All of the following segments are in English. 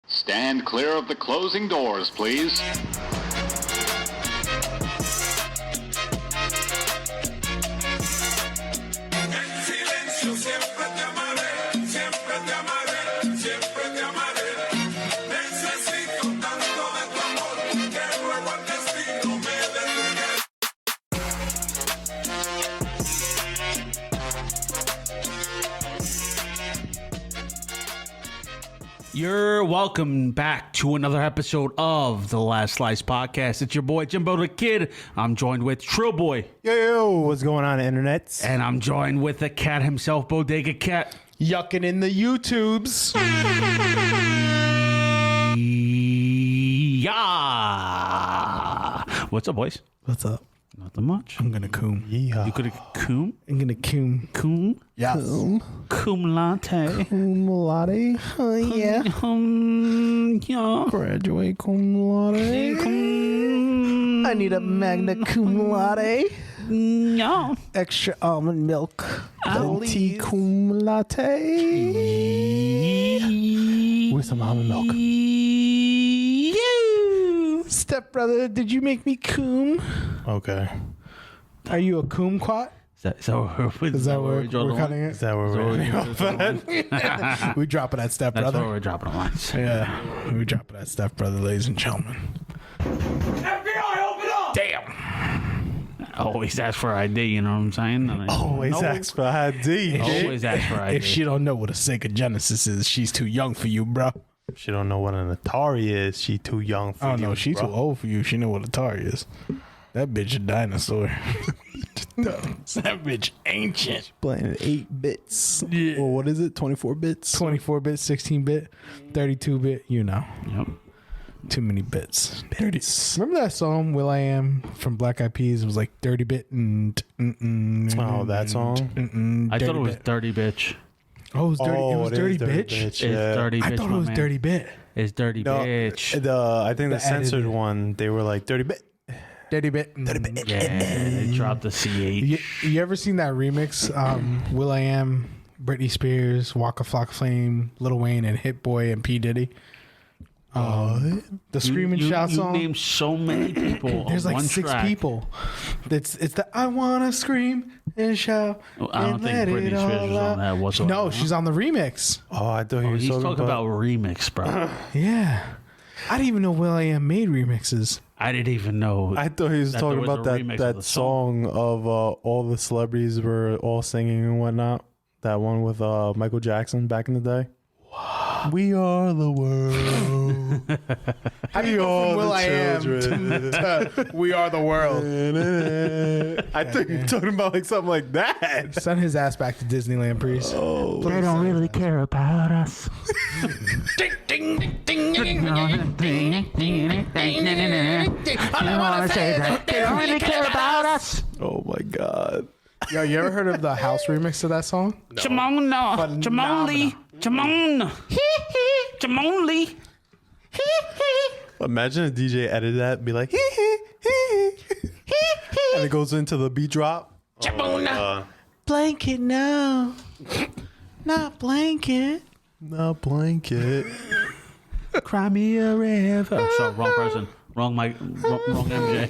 Stand clear of the closing doors, please. You're welcome back to another episode of the Last Slice Podcast. It's your boy, Jimbo the Kid. I'm joined with Trillboy. Yo, what's going on, internet? And I'm joined with the cat himself, Bodega Cat. Yucking in the YouTubes. Yeah. What's up, boys? What's up? Nothing much. I'm gonna coom. You could have coom? I'm gonna coom. Coom? Yes. Coom latte. Cum latte. Oh, yeah. Yeah. Graduate cum latte. I need a magna cum latte. Yeah. Extra almond milk. Tea cum latte. With some almond milk. Stepbrother, did you make me coom? Okay. Are you a kumquat? Is that where We're cutting it? Is that where we're We dropping that That's where stepbrother. we're dropping the lines. Yeah, we dropping that stepbrother, ladies and gentlemen. FBI, open up! Damn. Always ask for ID, you know what I'm saying? always ask for ID. Always ask for ID. If she don't know what a Sega Genesis is, she's too young for you, bro. She don't know what an Atari is. She too young for you. Oh no, she's too old for you. She know what Atari is. That bitch a dinosaur. That bitch ancient. Playing at 8 bits. Yeah. Well, what is it? 24 bits? 24-bit, 16-bit, 32-bit, you know. Yep. Too many bits. 30. Remember that song, Will I Am, from Black Eyed Peas? It was like 30-bit and... Oh, that song? I thought it was Dirty Bitch. Oh, it was Dirty, it was is dirty Bitch? It's Dirty Bitch, I thought it was man. Dirty Bit. It's Dirty No, Bitch. I think the censored edited. one, they were like 30 bit. Dirty Bit. Yeah, they dropped the CH. You ever seen that remix? Will I Am, Britney Spears, Waka Flocka Flame, Lil Wayne, and Hit Boy and P Diddy. The Scream and Shout You song. named so many people. There's on like one 6 track. people. It's the I wanna scream and shout. I don't and think let Britney it Spears all was on out. that whatsoever. No, she's on the remix. Oh, I thought he was He's talking talking about remix, bro. Yeah, I didn't even know Will I Am made remixes. I didn't even know. I thought he was that talking there was about a remix of that the song of all the celebrities were all singing and whatnot. That one with Michael Jackson back in the day. Wow. We are the world. How do you go from Will I Am to We Are the World? I thought you were talking about like something like that. Send his ass back to Disneyland, please. Oh, They don't really care about us. Ding, ding, ding, ding, ding, I want to say that they don't really care about us. oh my God. Yo, you ever heard of the house remix of that song? Jamona, Jamonly, Jamon, Jamonly. Imagine a DJ edited that and be like, hee hee hee hee, and it goes into the beat drop. Jamona. Blanket, no. Not blanket. Not blanket. Cry me a river. Oh, sorry, wrong person. Wrong Mike. Wrong MJ.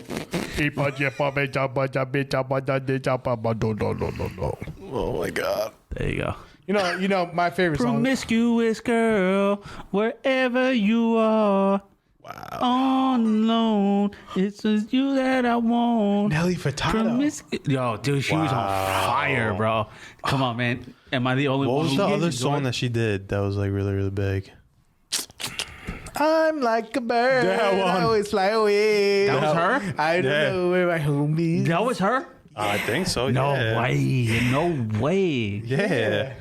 Oh my God. There you go. You know my favorite song. Promiscuous girl, wherever you are. Wow. On alone, it's just you that I want. Nelly Furtado. Yo, dude, she was on fire, bro. Come on, man. Am I the only What one? was who the other enjoyed song it? that she did that was like really, really big? I'm like a bird. That one. I always fly away. That was her? I don't Yeah. know where my home is. That was her? I think so. No yeah. way. No way. Yeah.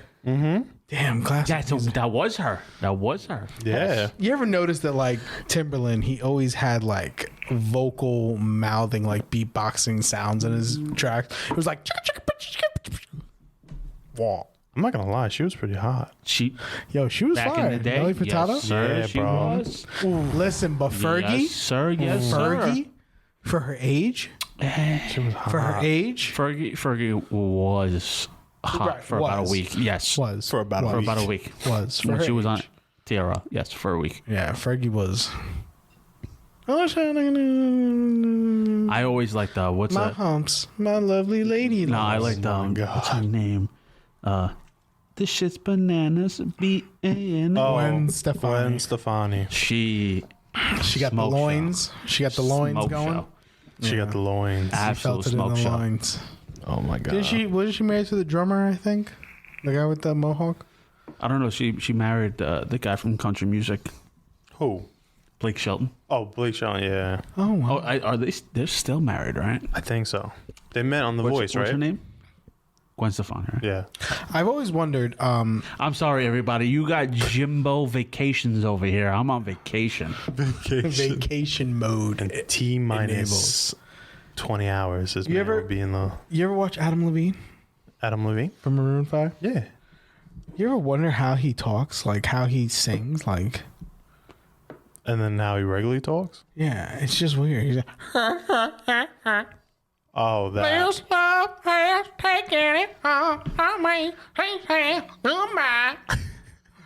Damn, classic. Yeah, so that was her. That was her. Yeah. You ever notice that, like, Timberland, he always had, like, vocal mouthing, like, beatboxing sounds in his tracks? It was like... Whoa. I'm not gonna lie, she was pretty hot. She Yo, she was back fire. in the day. Nelly Furtado? Yes, sir, Yeah, she bro. was. Listen, but Fergie... Yes, sir. Yes, Fergie, for her age... She was hot. For her age... Fergie was hot Right, for about a was. week. Yes. Was. For about a For week. about a week. Was. For When her she was on age. Tiara, yes, for a week. Yeah, Fergie was. I always liked what's my that? humps, my lovely lady. No, I liked what's her name? This shit's bananas. B-A-N. Gwen Stefani. Gwen Stefani. She got the Smoke loins. She got the loins Smoke going. show. She got the loins. She Absolute felt it in smoke the show. loins. Oh my god. Wasn't she married to the drummer? I think the guy with the mohawk. I don't know. She married the guy from country music, Who? Blake Shelton. Oh, Blake Shelton. Yeah, Oh, wow. Are they? They're still married, right? I think so. They met on The Voice, right? What's her name? Gwen Stefani. Right? Yeah. I've always wondered. I'm sorry, everybody. You got Jimbo vacations over here. I'm on vacation. Vacation mode. And T minus 20 hours is You ever- being the You ever watch Adam Levine Adam Levine. from Maroon 5? Yeah. You ever wonder how he talks, like how he sings, like? And then how he regularly talks. Yeah, it's just weird. He's like, Oh, that.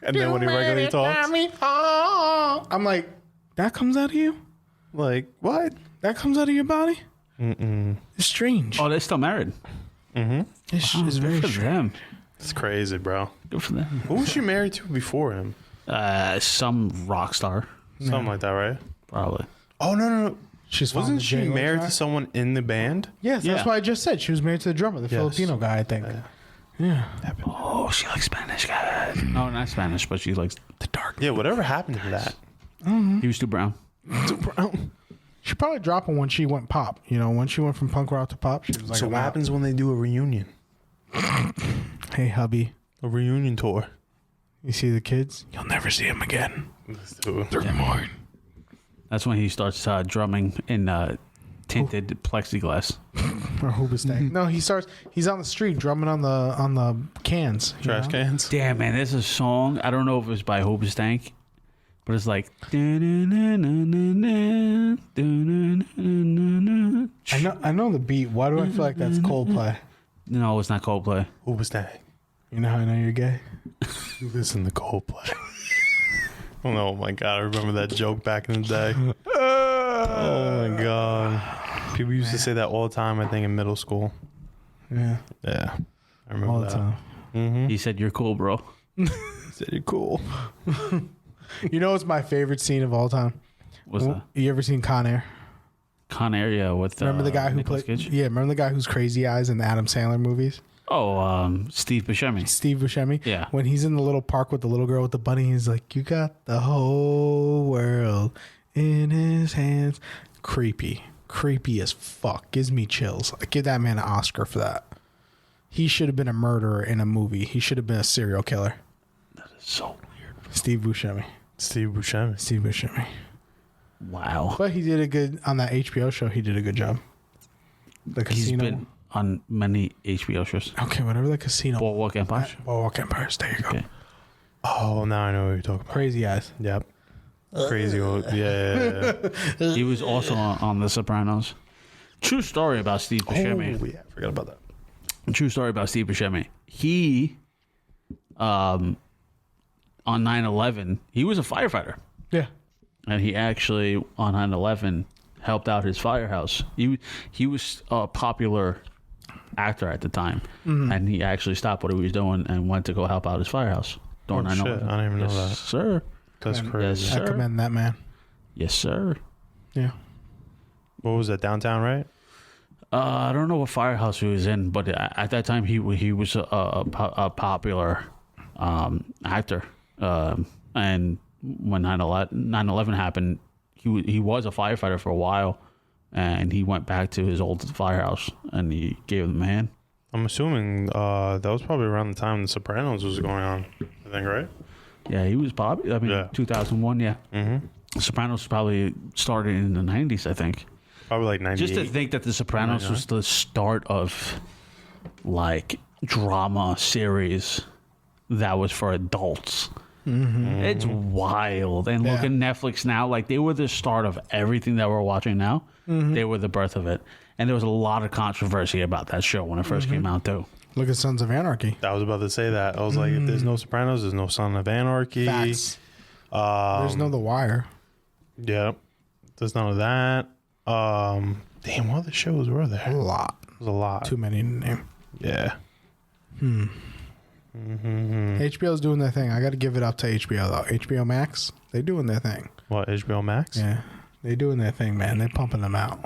And then when he regularly talks, I'm like, that comes out of you? like what? That comes out of your body? It's strange. Oh, they're still married. It's Good very for strange. them. It's crazy, bro. Good for them. Who was she married to before him? Some rock star, Something like that, right? probably. Oh no. She's Wasn't she following the married J-Lo to someone in the band? Yes, that's Yeah. why I just said she was married to the drummer, the Filipino guy, I think. Yeah. Oh, she likes Spanish guys. No, not Spanish, but she likes the dark. Yeah, whatever happened to that? He was too brown. She probably dropped him when she went pop. You know, when she went from punk rock to pop, she was like, So I'm what out. happens when they do a reunion? Hey, hubby, A reunion tour. you see the kids? You'll never see them again. Let's do it. They're mine. That's when he starts drumming in tinted plexiglass. Or Hoobastank. No, he's on the street drumming on the cans. you Trash know? cans. Damn, man, there's a song. I don't know if it was by Hoobastank, but it's like. I know the beat. Why do I feel like that's Coldplay? No, it's not Coldplay. Who was that? You know how I know you're gay? You listen to Coldplay. Oh my god, I remember that joke back in the day. Oh my god. People used to say that all the time, I think, in middle school. Yeah, Yeah. I remember all the that. time. He said, "You're cool, bro." Said you're cool. You know what's my favorite scene of all time? What's that? You ever seen Con Air? Con Air, yeah, with Remember the guy who Nicolas played? Cage? Yeah, remember the guy who's Crazy Eyes in the Adam Sandler movies? Oh, Steve Buscemi. Steve Buscemi. Yeah. When he's in the little park with the little girl with the bunny, he's like, "You got the whole world in his hands." Creepy as fuck. Gives me chills. I give that man an Oscar for that. He should have been a murderer in a movie. He should have been a serial killer. So weird. Steve Buscemi. Steve Buscemi. Steve Buscemi. Wow. But he did a good on that HBO show. He did a good job. The He's casino. been on many HBO shows. Okay, whatever the casino. Boardwalk Empire. Boardwalk Empires. There you go. Okay. Oh, now I know what you're talking about. Crazy Eyes. Yep. Crazy old. Yeah. He was also on The Sopranos. True story about Steve Buscemi. Oh, yeah. I forgot about that. True story about Steve Buscemi. He, on 9/11, he was a firefighter, Yeah. and he actually on 9/11 helped out his firehouse. He was a popular actor at the time, and he actually stopped what he was doing and went to go help out his firehouse during Oh, 9/11. shit. I didn't even know Yes, that. sir. That's Yes, crazy. I sir. commend that man. Yes, sir. Yeah. What was that? Downtown, right? I don't know what firehouse he was in, but at that time he was a popular actor. And when 9/11 happened, he was a firefighter for a while, and he went back to his old firehouse and he gave them a hand. I'm assuming that was probably around the time The Sopranos was going on. I think, right? Yeah, he was popular. I mean, Yeah. 2001. Yeah, Sopranos probably started in the 90s, I think. Probably like 98. Just to think that The Sopranos was the start of like drama series that was for adults. It's wild. And look Yeah. at Netflix now. Like they were the start of everything that we're watching now. They were the birth of it. And there was a lot of controversy about that show when it first came out too. Look at Sons of Anarchy. I was about to say that. I was like, if there's no Sopranos, there's no Son of Anarchy. Facts. There's no The Wire. Yeah. There's none of that. Damn, what other shows were there? A lot. There's a lot. Too many to name. Yeah. HBO's doing their thing. I got to give it up to HBO though. HBO Max, they doing their thing. What, HBO Max? Yeah, they doing their thing, man. They're pumping them out.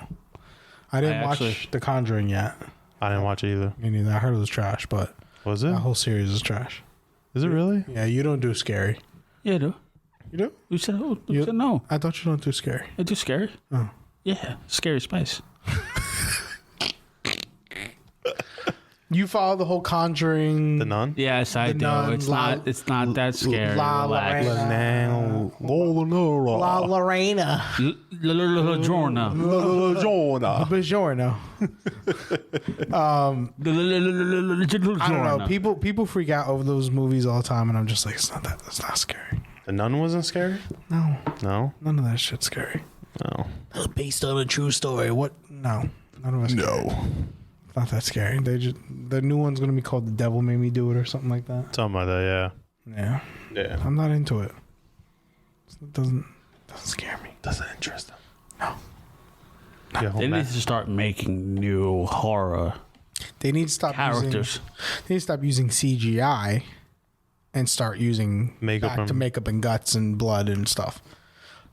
I didn't watch The Conjuring yet. I didn't watch it either. Me neither. I heard it was trash, but Was it? that whole series is trash. Is it really? Yeah, you don't do scary. Yeah, I do. You do? You said no. I thought you don't do scary. I do scary. Oh. Yeah, scary spice. You follow the whole Conjuring. The Nun? Yes, I The do. Nun, It's not that scary. La Relax. Lorena. La Lorena. Jorna. Bajorno. I don't know. People freak out over those movies all the time, and I'm just like, it's not scary. The Nun wasn't scary? No, No? none of that shit's scary. No. Based on a true story. What? No, none of it's scary. It's not that scary. The new one's gonna be called The Devil Made Me Do It or something like that. Something like that, yeah. Yeah, Yeah. I'm not into it. It doesn't scare me. Doesn't interest them. No. Yeah, They need to start making new horror They need to stop characters. They need to stop using CGI and start using Makeup back to and- makeup and guts and blood and stuff.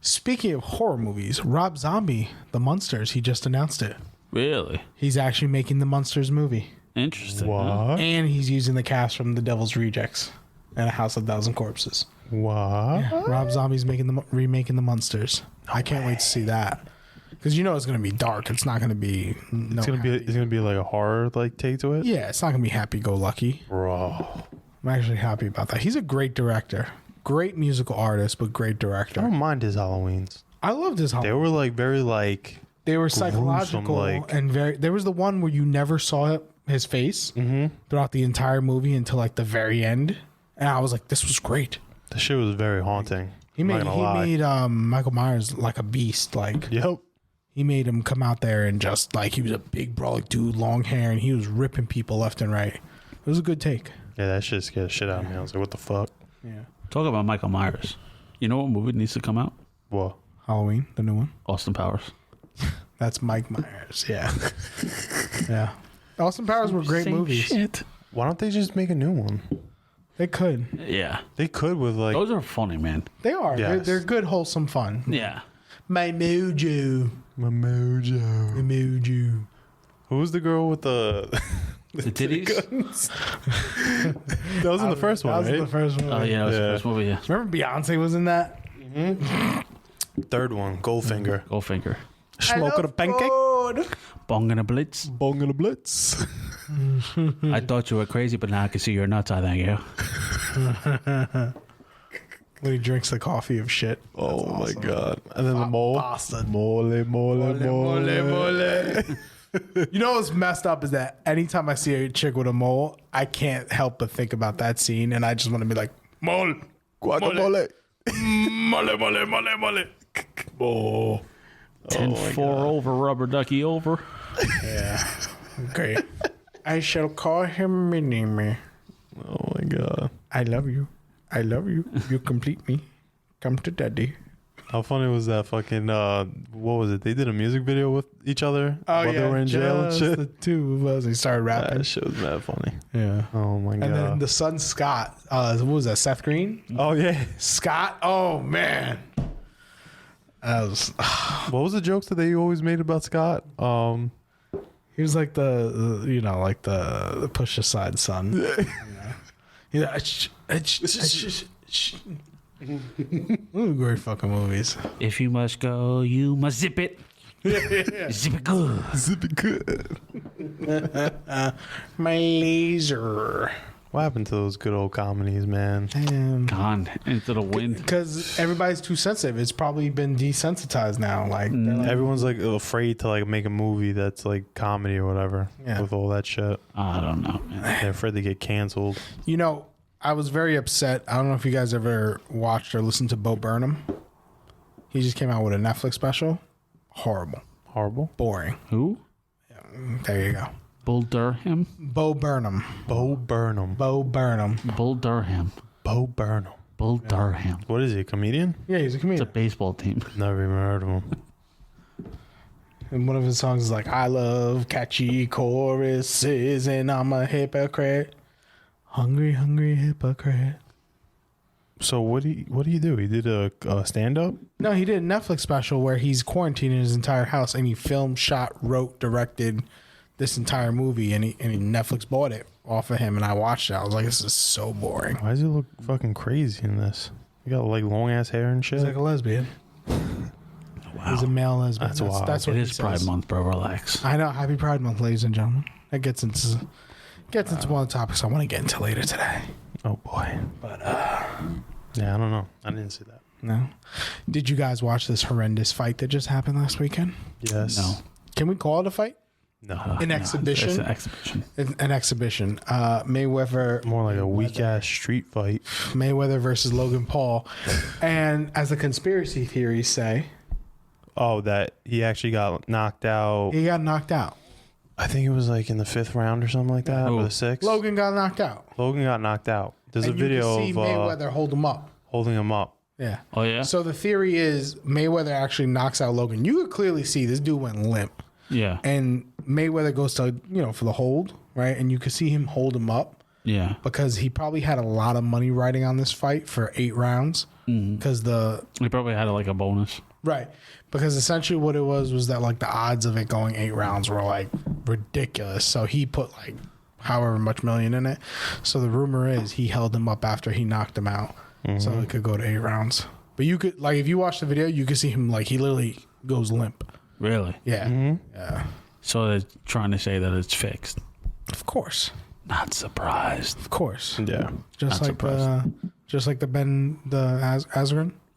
Speaking of horror movies, Rob Zombie, The Munsters, he just announced it. Really He's actually making the Munsters movie. interesting. What? Huh? And he's using the cast from The Devil's Rejects and A House of Thousand Corpses. What? Rob Zombie's remaking the Munsters. I can't wait to see that. Because you know it's going to be dark. It's not going to be... It's gonna be like a horror like take to it? Yeah, it's not going to be happy-go-lucky. Bro. I'm actually happy about that. He's a great director. Great musical artist, but great I director. don't mind his Halloweens. I loved his Halloween. They were like very like They were psychological like- and very... There was the one where you never saw his face throughout the entire movie until like the very end. And I was like, this was great. the shit was very haunting. He I'm made not gonna lie. Michael Myers like a beast. Like Yep. he made him come out there and just like he was a big brolic dude, long hair, and he was ripping people left and right. It was a good take. Yeah, that shit scared the shit out of me. I was like, what the fuck? Yeah. Talk about Michael Myers. You know what movie needs to come out? What? Halloween, the new one. Austin Powers. That's Mike Myers. Yeah. Yeah. Austin Powers were great Same movies. shit. Why don't they just make a new one? They could. Yeah, They could with like those are funny, man. They are. Yes. They're good, wholesome fun. Yeah. My mojo. my mojo. My mojo. Who was the girl with the The titties. that was in the first one, That was right? the first one. Oh yeah, that was the Yeah. first movie. Yeah. Remember Beyonce was in that? Third one, Goldfinger. Goldfinger. Smoking a pancake. Bong and a blitz. Bong and a blitz. I thought you were crazy, but now I can see your nuts. I thank you. When he drinks the coffee of shit. Oh my god. And then the mole. Bastard. Mole. You know what's messed up is that anytime I see a chick with a mole, I can't help but think about that scene, and I just want to be like, mole, Guacamole. mole, mole, mole, mole. Oh. 10-4 over, rubber ducky over. Yeah, great. I shall call him Minnie. Oh my god. I love you. I love you. You complete me. Come to daddy. How funny was that fucking what was it? They did a music video with each other while they were in jail and just shit. the two of us. He started rapping. That shit was mad funny. Yeah. Oh my god. And then the son Scott. What was that? Seth Green. oh yeah. Scott. Oh man. That was. What was the jokes that they always made about Scott? He was like the push aside son. Yeah. Great fucking movies. If you must go, you must zip it. Zip it good. Zip it good. My laser. What happened to those good old comedies, man? Gone into the wind. Because everybody's too sensitive. It's probably been desensitized now. Like, they're like, Everyone's like afraid to like make a movie that's like comedy or whatever Yeah. with all that shit. I don't know, man. They're afraid to get canceled. you know, I was very upset. I don't know if you guys ever watched or listened to Bo Burnham. He just came out with a Netflix special. Horrible. Horrible. Boring. Who? There you go. Bull Durham. Bo Burnham. Bo Burnham. Bo Burnham. Bull Durham. Bo Burnham. Bull Durham. What is he, a comedian? Yeah, he's a It's a comedian. baseball team. Never even heard of him. And one of his songs is like, I love catchy choruses and I'm a hypocrite. Hungry, hungry hypocrite. So what do you do? He did a stand-up? No, he did a Netflix special where he's quarantined in his entire house and he filmed, shot, wrote, directed this entire movie and Netflix bought it off of him and I watched it. I was like, this is so boring. Why does he look fucking crazy in this? He got like long-ass hair and shit? He's like a lesbian. Wow. He's a male lesbian. That's wild. That's what It he is Pride says. Month, bro. Relax. I know. Happy Pride Month, ladies and gentlemen. That gets into one of the topics I want to get into later today. Oh, boy. But Yeah, I don't know. I didn't see that. no. Did you guys watch this horrendous fight that just happened last weekend? Yes. No. Can we call it a fight? No. An exhibition? It's an exhibition. An exhibition. Mayweather More like a weak-ass street fight. Mayweather versus Logan Paul. And as the conspiracy theories say, Oh, that he actually got knocked out. he got knocked out. I think it was like in the 5th round or something like that, or Who? the 6th. Logan got knocked out. Logan got knocked out. There's And a video you of can see Mayweather hold him up. holding him up. Yeah. Oh, yeah? So the theory is Mayweather actually knocks out Logan. You could clearly see this dude went limp. Yeah. And Mayweather goes to, for the hold, right? And you could see him hold him up Yeah. because he probably had a lot of money riding on this fight for 8 rounds. Because He probably had like a bonus. right. Because essentially what it was that like the odds of it going 8 rounds were like ridiculous. So he put like however much million in it. So the rumor is he held him up after he knocked him out. So it could go to 8 rounds. But you could, like, if you watch the video, you could see him, like, he literally goes limp. Really? Yeah. Yeah. So they're trying to say that it's fixed. Of course. Not surprised. Of course. Yeah. Just Not like the Azkaban.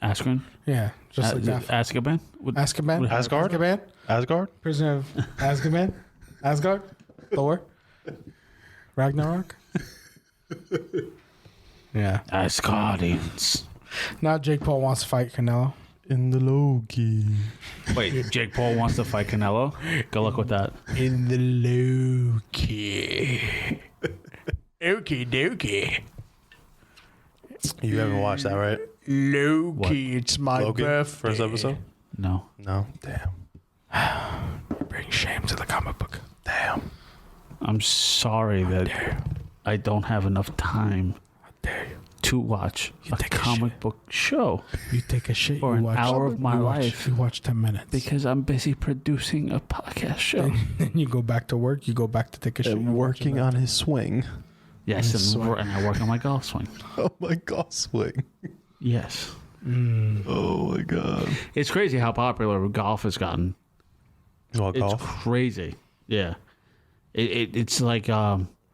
Askren? Yeah. Just like that. Azkaban? Would- Azkaban. would- Asgard? Azkaban. Asgard? Prisoner of Azkaban. Asgard. Thor. Ragnarok. Yeah. Asgardians. Now Jake Paul wants to fight Canelo. In the Loki. Wait, Jake Paul wants to fight Canelo? Good luck with that. In the Loki. Okie dokie. You haven't watched that, right? Loki, it's my Logan? birthday. First episode? No. No. Damn. Bring shame to the comic book. Damn. I'm sorry that I don't have enough time Dare you? to watch a take a comic shit. book show You take a shit. For you an watch, hour of my you watch- life. You watch 10 minutes. because I'm busy producing a podcast show. Then you go back to work. You go back to take a shit. you watch Working it. on his swing. Yes, swing. and I work on my golf swing. Oh my god, swing. Yes. Oh my god. It's crazy how popular golf has gotten. What, It's golf? crazy. Yeah. It's like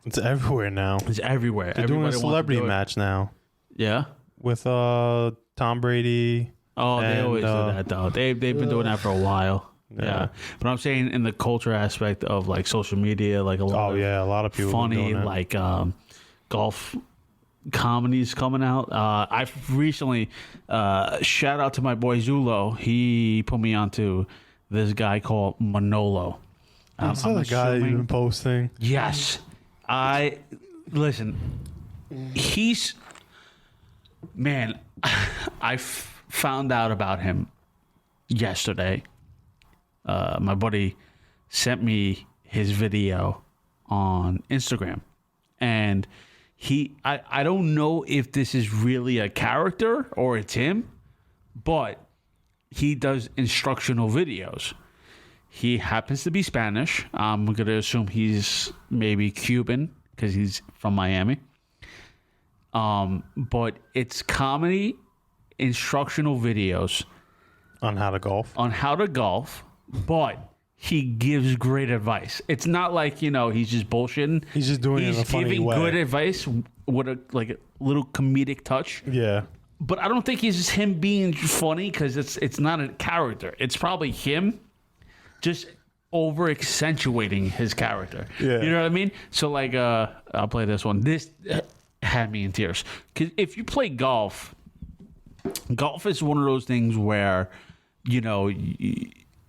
It's everywhere now. it's everywhere. They're doing a Everybody wants to celebrity do it. match now Yeah. with Tom Brady. Oh, they And, always do that though. They've been doing that for a while. Yeah. But I'm saying in the culture aspect of like social media, like a lot Oh of yeah, a lot of people have been funny doing it. like golf comedies coming out. I've recently shout out to my boy Zulo. He put me onto this guy called Manolo. Is that the guy you've been posting? Yes. Listen, he's, man, I found out about him yesterday. My buddy sent me his video on Instagram, and I don't know if this is really a character or it's him, but he does instructional videos. He happens to be Spanish. I'm going to assume he's maybe Cuban because he's from Miami. But it's comedy instructional videos On how to golf. on how to golf, but he gives great advice. It's not like, he's just bullshitting. He's just doing it in a funny giving way. good advice with a little comedic touch. Yeah. But I don't think it's just him being funny because it's not a character. It's probably him just over accentuating his character. Yeah. You know what I mean? So like I'll play this one. This had me in tears. Cause if you play golf is one of those things where,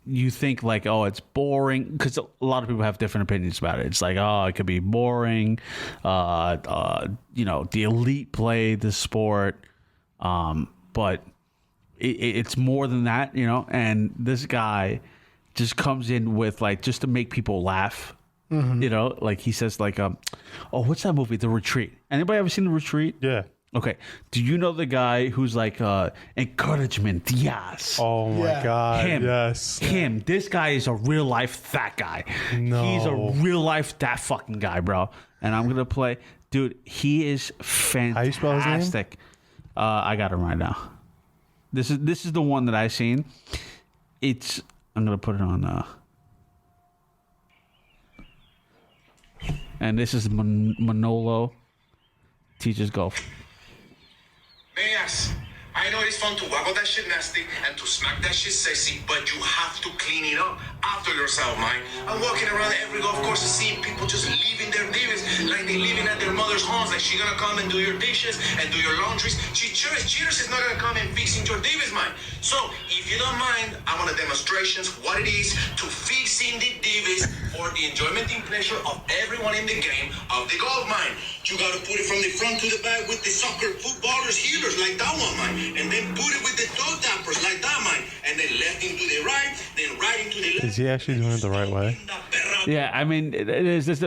you think like, oh, it's boring, because a lot of people have different opinions about it. It's like, oh, it could be boring. The elite play the sport. But it's more than that, you know. And this guy just comes in with like just to make people laugh. You know, like he says like, oh, what's that movie? The Retreat. Anybody ever seen The Retreat? Yeah. Okay. Do you know the guy who's like encouragement? Yes. Oh my God. Him. Yes. Him. This guy is a real life that guy. No. He's a real life that fucking guy, bro. And I'm gonna play, dude. He is fantastic. How you spell his name? I got him right now. This is the one that I seen. I'm gonna put it on. And this is Manolo teaches golf. Yes, I know it's fun to waggle that shit nasty and to smack that shit sexy, but you have to clean it up after yourself, man. I'm walking around every golf course and seeing people just leaving their divas like they living at their mother's homes. Like she gonna come and do your dishes and do your laundries. Cheaters is not gonna come and fixing your divas, man. So if you don't mind, I want a demonstrations what it is to fixing the divas for the enjoyment and pleasure of everyone in the game of the golf, man. You gotta put it from the front to the back with the soccer footballers, healers like that one, man. And then put it with the toe tappers like that, man. And then left into the right, then right into the left. Is he actually doing it the right way? Yeah, I mean, it is. This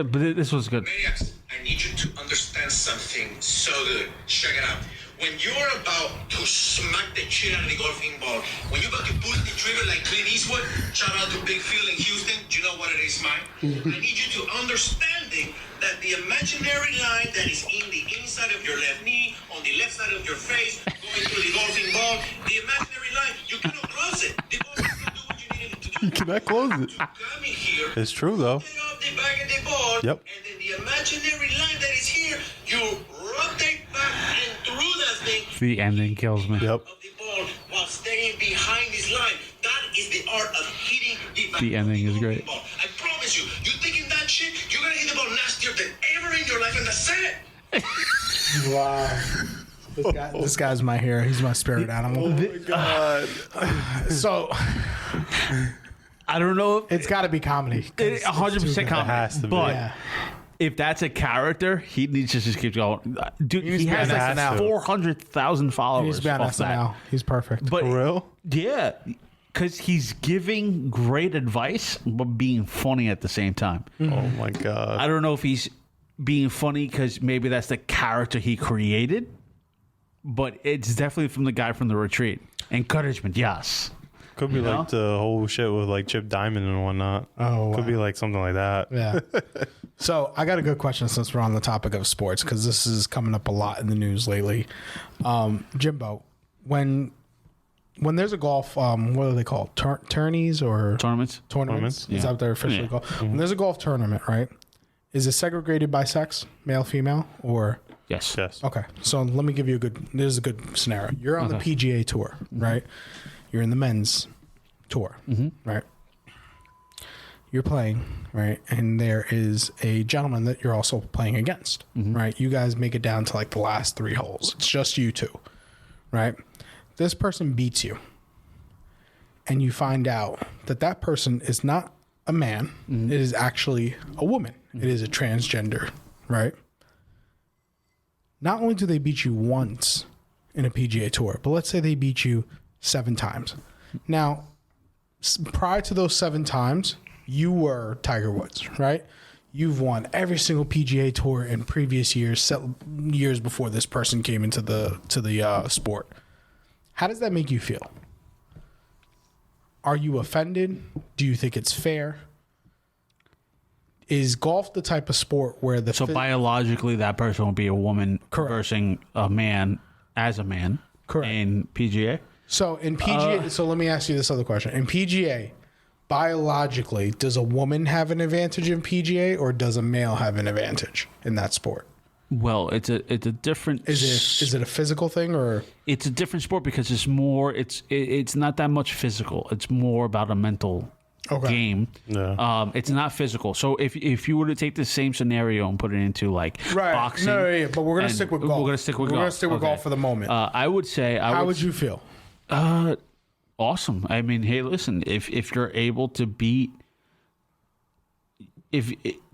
was good. Maniacs, I need you to understand something so good. Check it out. When you're about to smack the shit out of the golfing ball, when you're about to pull the trigger like Clint Eastwood, shout out to Big Phil in Houston, do you know what it is, man? I need you to understanding that the imaginary line that is in the inside of your left knee, on the left side of your face, going through the golfing ball, the imaginary line, you cannot close it. The ball is not do what you need it to do. You cannot close it. You got me here. It's true though. Take off the back of the ball, Yep. and then the imaginary line that is here, you rotate back and through that thing. The ending kills me. Yep. Of the ball while staying behind this line. That is the art of hitting the back. The ending is great. Ball. I promise you, you thinking that shit, you're gonna hit the ball nastier than ever in your life, and that's it. Wow. This guy's my hero. He's my spirit animal. Oh my God. So I don't know. it's got to be comedy. 100% comedy. has to be. But Yeah. if that's a character, he needs to just keep going. Dude, needs he to be has on like SNL. 400,000 followers. He's been on off that. SNL. He's perfect. But For real? yeah, because he's giving great advice, but being funny at the same time. Oh my God. I don't know if he's being funny because maybe that's the character he created, but it's definitely from the guy from The Retreat. Encouragement, yes. Could be like the whole shit with like Chip Diamond and whatnot. Oh, Could wow. be like something like that. Yeah. So I got a good question since we're on the topic of sports, because this is coming up a lot in the news lately. Jimbo, when there's a golf, what are they called? Tourneys or Tournaments? tournaments? Is Yeah. that what they're officially Yeah. called? When there's a golf tournament, right? Is it segregated by sex, male, female, or? Yes. Yes. Okay, so let me give you this is a good scenario. You're on the Okay. PGA tour, right? You're in the men's tour, right? You're playing, right? And there is a gentleman that you're also playing against, right? You guys make it down to like the last 3 holes. It's just you two, right? This person beats you, and you find out that that person is not a man. It is actually a woman. It is a transgender, right? Not only do they beat you once in a PGA tour, but let's say they beat you 7 times. Now, prior to those 7 times, you were Tiger Woods, right? You've won every single PGA tour in previous years, years before this person came into the sport. How does that make you feel? Are you offended? Do you think it's fair? Is golf the type of sport where the So biologically, that person will be a woman versus a man as a man. Correct. In PGA. So in PGA, so let me ask you this other question. In PGA, biologically, does a woman have an advantage in PGA, or does a male have an advantage in that sport? Well, it's a different. Is it a physical thing, or It's a different sport because it's more. It's not that much physical. It's more about a mental game. Yeah. It's not physical. So if you were to take the same scenario and put it into like boxing, No, but we're gonna and stick with golf. We're gonna stick with golf. We're gonna stick with Okay. golf for the moment. I would say. How would you feel? Awesome. I mean, hey, listen, if you're able to beat,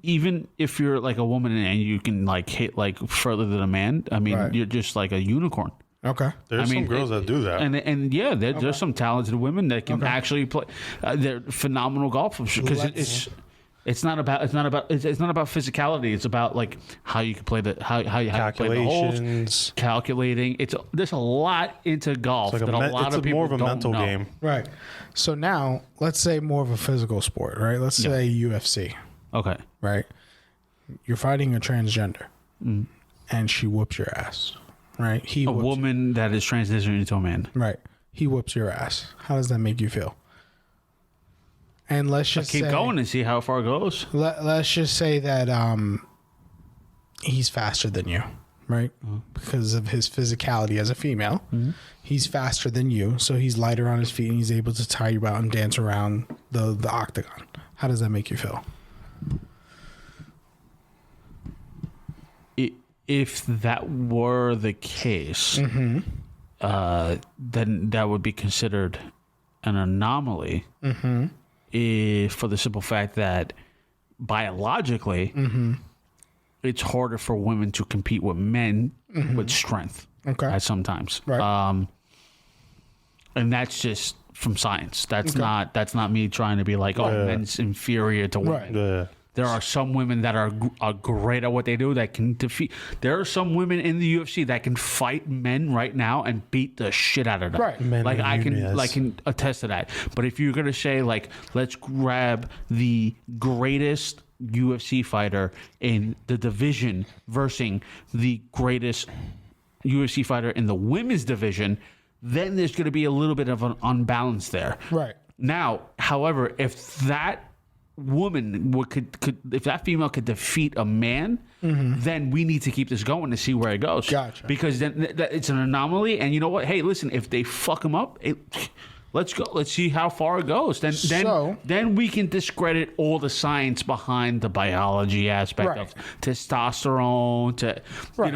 even if you're like a woman and you can like hit like further than a man, I mean, Right. you're just like a unicorn. Okay. There's some girls that do that. And yeah, there's some talented women that can actually play. They're phenomenal golfers because it's not about physicality. It's about like how you can play how you play the holes, calculating. There's a lot into golf that a lot of people more of a don't mental know. game. Right. So now let's say more of a physical sport, right? Let's say UFC. Okay. Right. You're fighting a transgender, and she whoops your ass. Right. A woman that is transitioning into a man. Right. He whoops your ass. How does that make you feel? And let's just keep going and see how far it goes. Let's just say that he's faster than you, right? Because of his physicality as a female. He's faster than you, so he's lighter on his feet and he's able to tie you out and dance around the octagon. How does that make you feel? If that were the case, then that would be considered an anomaly. For the simple fact that biologically, it's harder for women to compete with men with strength. Okay. At sometimes, Right. And that's just from science. That's not me trying to be like, men's inferior to women. Yeah. There are some women that are great at what they do that can defeat. There are some women in the UFC that can fight men right now and beat the shit out of them. Right. Men Like I Nunez. can attest to that. But if you're gonna say like, let's grab the greatest UFC fighter in the division versus the greatest UFC fighter in the women's division, then there's gonna be a little bit of an unbalance there. Right. Now, however, if that woman could if that female could defeat a man, then we need to keep this going to see where it goes. Gotcha. Because then it's an anomaly, and you know what? Hey, listen, if they fuck him up, let's go. Let's see how far it goes. Then we can discredit all the science behind the biology aspect Right. of testosterone. Right.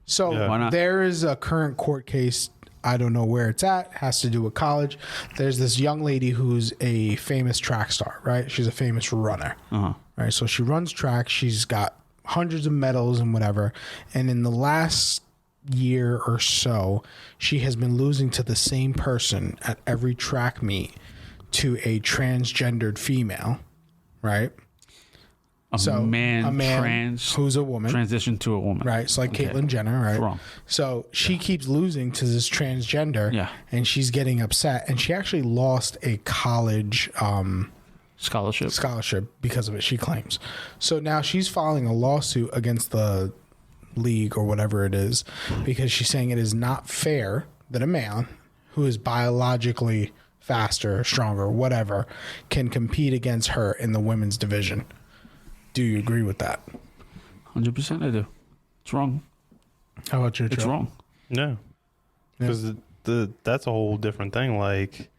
So Why not? there is a current court case. I don't know where it's at. Has to do with college. There's this young lady who's a famous track star, right? She's a famous runner, right? So she runs track. She's got hundreds of medals and whatever. And in the last year or so, she has been losing to the same person at every track meet, to a transgendered female, right? A man who's a woman, transition to a woman, right? So like Caitlyn Jenner, right? Wrong. So she keeps losing to this transgender, and she's getting upset, and she actually lost a college scholarship because of it, she claims. So now she's filing a lawsuit against the league or whatever it is, because she's saying it is not fair that a man who is biologically faster, stronger, whatever, can compete against her in the women's division. Do you agree with that? 100% I do. It's wrong. How about you, It's Joe? wrong. Yeah. Because that's a whole different thing. Like,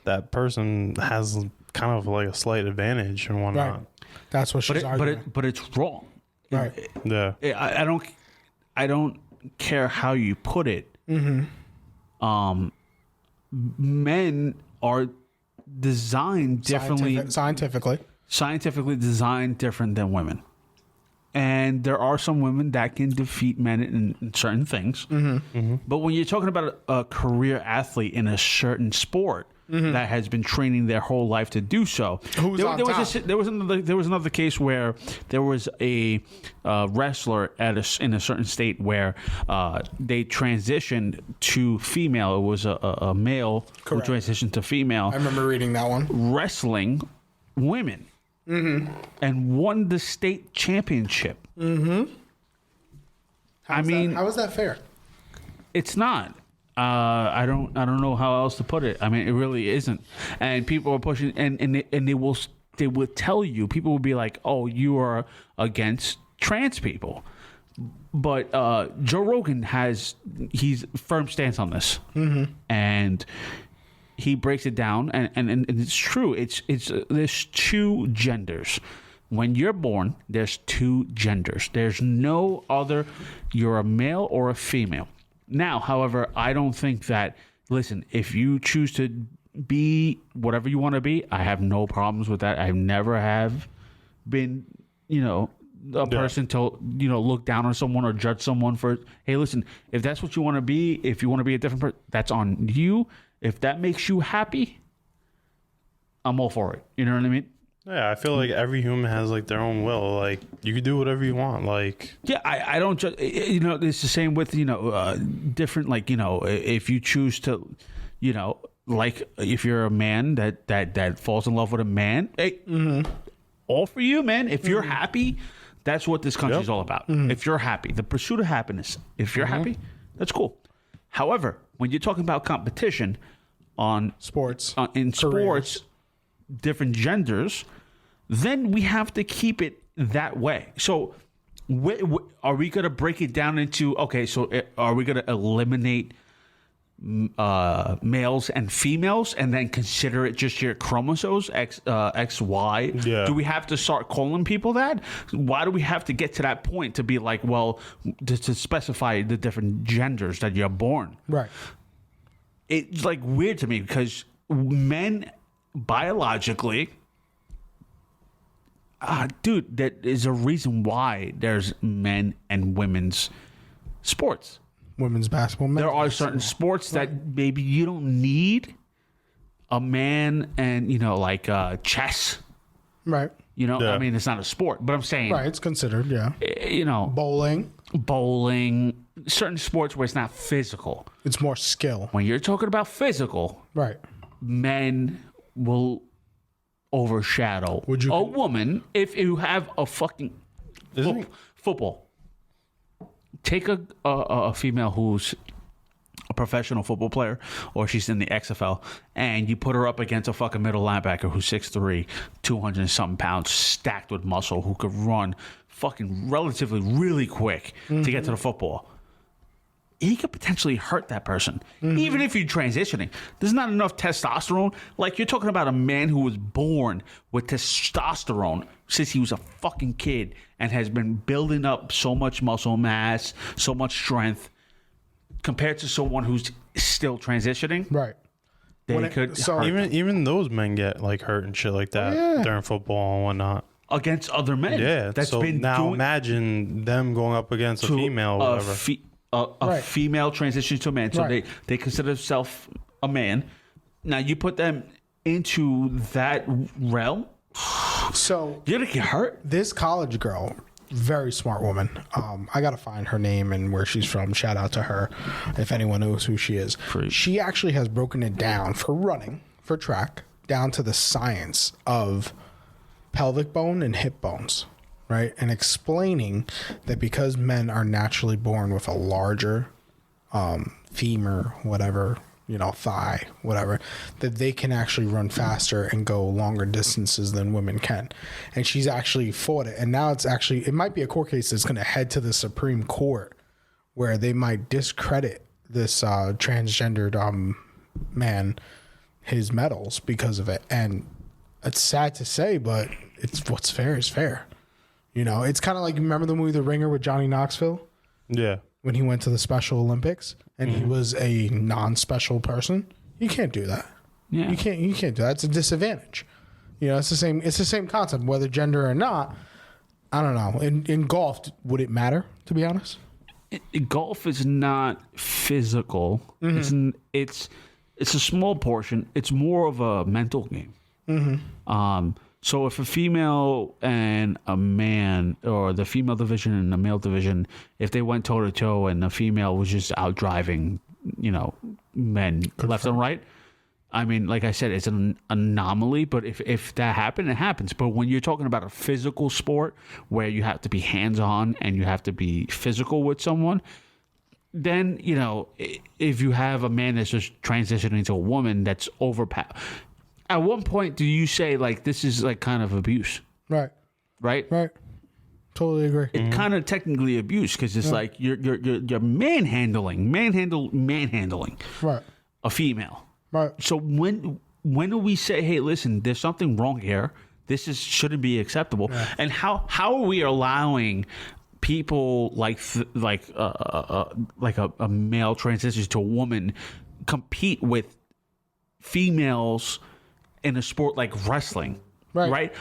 that person has kind of like a slight advantage and whatnot. Right. That's what she's arguing. But it's wrong. Right. Yeah. I don't care how you put it. Men are designed differently. Scientifically designed different than women. And there are some women that can defeat men in certain things. But when you're talking about a career athlete in a certain sport that has been training their whole life to do so, there was another case where there was a wrestler in a certain state where they transitioned to female. It was a male who transitioned to female. I remember reading that one. Wrestling women. And won the state championship. How is that fair? It's not. I don't know how else to put it. I mean, it really isn't. And people are pushing, and they will tell you. People will be like, "Oh, you are against trans people," but Joe Rogan he's firm stance on this, and he breaks it down, and it's true. It's there's two genders. When you're born, there's two genders. There's no other. You're a male or a female. Now, however, I don't think that. Listen, if you choose to be whatever you want to be, I have no problems with that. I never have been, a person to look down on someone or judge someone for. Hey, listen, if that's what you want to be, if you want to be a different person, that's on you. If that makes you happy, I'm all for it. You know what I mean? Yeah, I feel like every human has like their own will. Like you can do whatever you want. Like I don't judge. It's the same with different. Like if you choose to, like if you're a man that falls in love with a man, hey, all for you, man. If you're happy, that's what this country is all about. If you're happy, the pursuit of happiness. If you're happy, that's cool. However, when you're talking about competition in sports, different genders, then we have to keep it that way. So are we going to break it down into, okay, so are we going to eliminate males and females and then consider it just your chromosomes, X, Y? Yeah. Do we have to start calling people that? Why do we have to get to that point to be like, well, to specify the different genders that you're born? Right. It's like weird to me because men biologically, dude, that is a reason why there's men and women's sports. Women's basketball. There are certain sports that maybe you don't need a man, and like chess. Right. I mean, it's not a sport, but I'm saying Right. It's considered. Yeah. Bowling. Certain sports where it's not physical. It's more skill. When you're talking about physical, Right. men will overshadow a woman if you have a fucking football. Take a female who's a professional football player, or she's in the XFL, and you put her up against a fucking middle linebacker who's 6'3", 200 and something pounds, stacked with muscle, who could run fucking relatively really quick to get to the football. He could potentially hurt that person, even if you're transitioning. There's not enough testosterone. Like, you're talking about a man who was born with testosterone since he was a fucking kid and has been building up so much muscle mass, so much strength, compared to someone who's still transitioning. Right. They could hurt even those men get like hurt and shit like that during football and whatnot. Against other men. Yeah. That's so been now doing imagine them going up against a female or whatever. A female transitions to a man, so they consider themselves a man. Now you put them into that realm, so you're gonna get hurt. This college girl, very smart woman. I gotta find her name and where she's from. Shout out to her, if anyone knows who she is. She actually has broken it down for running, for track, down to the science of pelvic bone and hip bones. Right, and explaining that because men are naturally born with a larger femur, whatever, thigh, whatever, that they can actually run faster and go longer distances than women can. And she's actually fought it. And now it might be a court case that's going to head to the Supreme Court where they might discredit this transgendered man, his medals, because of it. And it's sad to say, but it's what's fair is fair. It's kind of like, remember the movie The Ringer with Johnny Knoxville? Yeah. When he went to the Special Olympics and he was a non-special person? You can't do that. Yeah. You can't do that. It's a disadvantage. It's the same concept, whether gender or not. I don't know. In golf, would it matter, to be honest? Golf is not physical. It's a small portion. It's more of a mental game. So if a female and a man, or the female division and the male division, if they went toe to toe and the female was just out driving, men left and right, I mean, like I said, it's an anomaly. But if that happened, it happens. But when you're talking about a physical sport where you have to be hands on and you have to be physical with someone, then if you have a man that's just transitioning to a woman that's overpowered. At one point, do you say, like, this is, like, kind of abuse? Right. Right? Right. Totally agree. It's kind of technically abuse because it's like you're manhandling right. a female. Right. So when do we say, hey, listen, there's something wrong here. This shouldn't be acceptable. Yeah. And how are we allowing people like a male transitions to a woman compete with females in a sport like wrestling, right?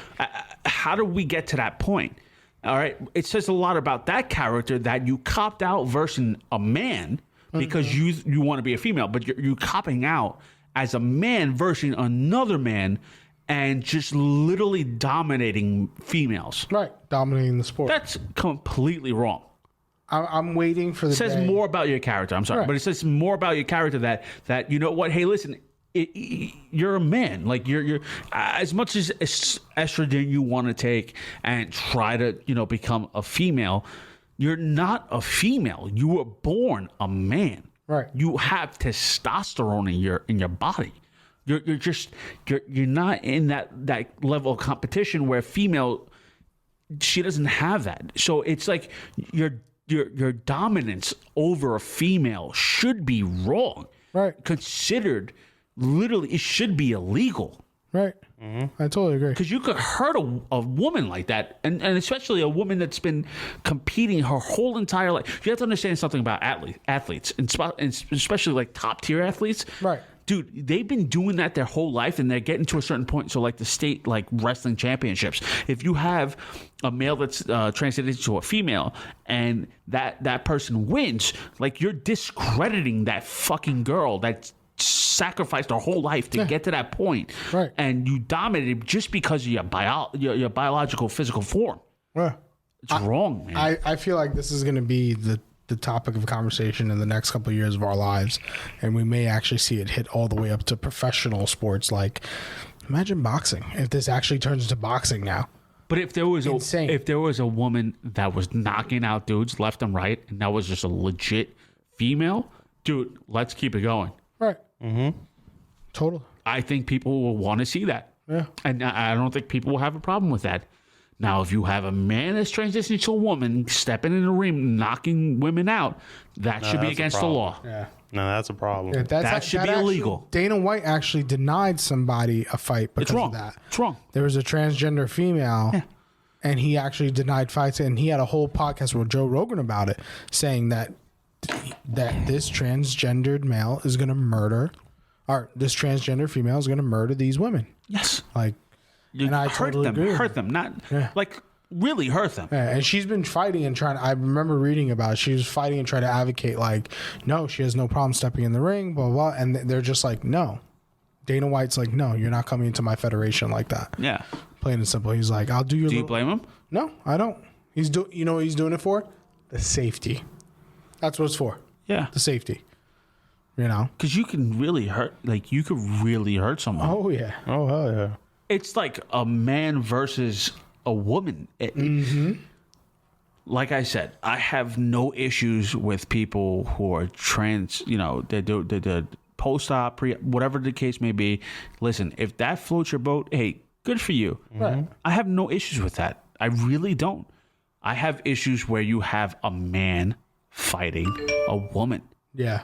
How do we get to that point? All right. It says a lot about that character that you copped out versus a man because you want to be a female, but you're copping out as a man versus another man and just literally dominating females. Right. Dominating the sport. That's completely wrong. I'm waiting for the It says day. more about your character. I'm sorry, Right. but it says more about your character that you know what? Hey, listen, you're a man. Like you're as much as estrogen you want to take and try to become a female. You're not a female. You were born a man. Right. You have testosterone in your body. You're not in that level of competition where female. She doesn't have that. So it's like your dominance over a female should be wrong. Right. Considered literally, it should be illegal. Right. I totally agree. Because you could hurt a woman like that, and especially a woman that's been competing her whole entire life. You have to understand something about athletes, and especially like top tier athletes. Right. Dude, they've been doing that their whole life, and they're getting to a certain point. So, like the state, like wrestling championships, if you have a male that's transited to a female, and that person wins, like you're discrediting that fucking girl that sacrificed her whole life to get to that point, right? And you dominated just because of your biological physical form. Yeah. It's wrong, man. I feel like this is going to be the topic of conversation in the next couple of years of our lives, and we may actually see it hit all the way up to professional sports. Like, imagine boxing if this actually turns into boxing now. But if there was Insane. if there was a woman that was knocking out dudes left and right, and that was just a legit female, dude, let's keep it going. Right. Mm-hmm. Totally. I think people will want to see that. Yeah. And I don't think people will have a problem with that. Now, if you have a man that's transitioning to a woman, stepping in the ring, knocking women out, that should be that's a against the problem. law. Yeah. No, that's a problem. Yeah, That should be illegal. Dana White actually denied somebody a fight because It's wrong. of that. It's wrong. There was a transgender female, and he actually denied fights, and he had a whole podcast with Joe Rogan about it, saying that this transgendered male is going to murder, or this transgender female is going to murder these women. Yes. Like, and I hurt totally them. agree. Hurt them. Not like really hurt them. Yeah, and she's been fighting and trying. I remember reading about it. She was fighting and trying to advocate, like, no, she has no problem stepping in the ring, blah, blah, blah. And they're just like, no. Dana White's like, no, you're not coming into my federation like that. Yeah. Plain and simple. He's like, I'll do your. Do you blame him? No, I don't. You know what he's doing it for? The safety. That's what it's for. Yeah. The safety. You know? Because you can really hurt. Like you could really hurt someone. Oh, yeah. Oh, hell yeah. It's like a man versus a woman. Like I said, I have no issues with people who are trans. You know, they do the post-op, whatever the case may be. Listen, if that floats your boat, hey, good for you. Right. I have no issues with that. I really don't. I have issues where you have a man fighting a woman Yeah.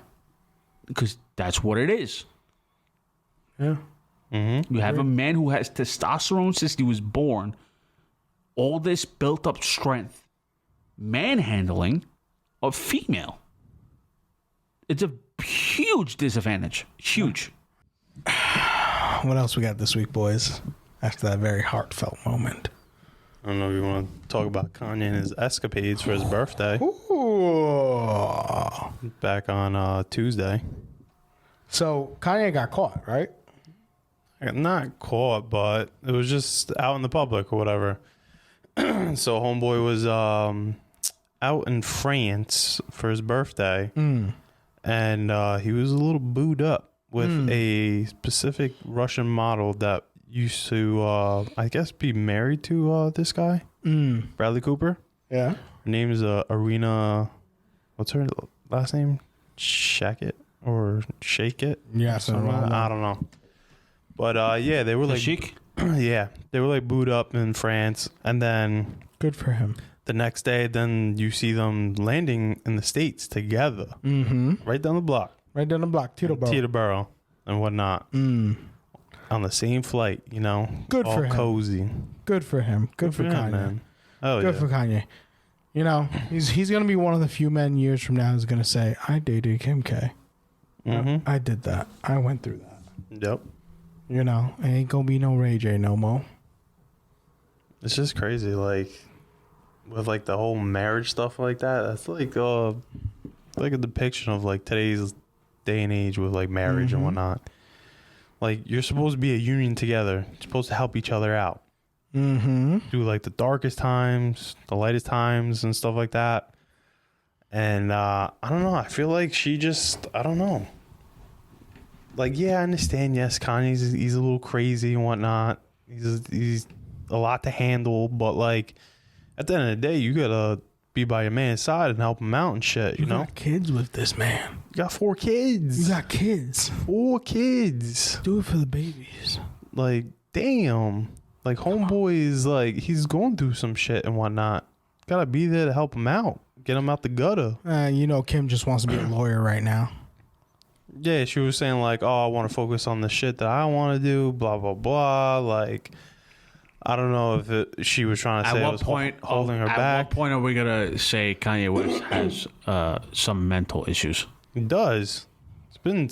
because that's what it is. Yeah. You have a man who has testosterone since he was born, all this built up strength, manhandling a female. It's a huge disadvantage. Huge. What else we got this week, boys? After that very heartfelt moment. I don't know if you want to talk about Kanye and his escapades for his birthday. Ooh. Back on Tuesday. So Kanye got caught, right? I got not caught, but it was just out in the public or whatever. So homeboy was out in France for his birthday, and he was a little booed up with a specific Russian model that used to, I guess, be married to this guy, Bradley Cooper. Yeah. Her name is Arena. What's her last name? Shackett or Shake It? Yeah, I don't know. But yeah, they were like Chic? yeah, they were like booed up in France, and then Good for him. the next day, then you see them landing in the States together, right down the block, Right down the block, Teterboro. Teterboro and whatnot, on the same flight. You know, Good all for him. cozy. Good for him. Good for him, Kanye. man. Oh Good yeah. for Kanye. You know, he's gonna be one of the few men years from now who's gonna say, "I dated Kim K. I did that. I went through that." Yep. You know, it ain't gonna be no Ray J no more. It's just crazy. Like, with like the whole marriage stuff like that. That's like a depiction of like today's day and age with like marriage and whatnot. Like you're supposed to be a union together. You're supposed to help each other out. Through like the darkest times, the lightest times, and stuff like that. And I don't know. I feel like she just, I don't know. Like, yeah, I understand. Yes, he's a little crazy and whatnot. He's a lot to handle, but like at the end of the day, you gotta be by your man's side and help him out and shit. You know, got kids with this man. You got 4 kids. You got kids. 4 kids. Do it for the babies. Like, damn. Like, homeboy is like, he's going through some shit and whatnot. Gotta be there to help him out. Get him out the gutter. You know, Kim just wants to be a lawyer right now. Yeah, she was saying like, oh, I want to focus on the shit that I want to do, blah, blah, blah. Like, I don't know if she was trying to say holding her back. At what point are we going to say Kanye West has some mental issues? He does. It's been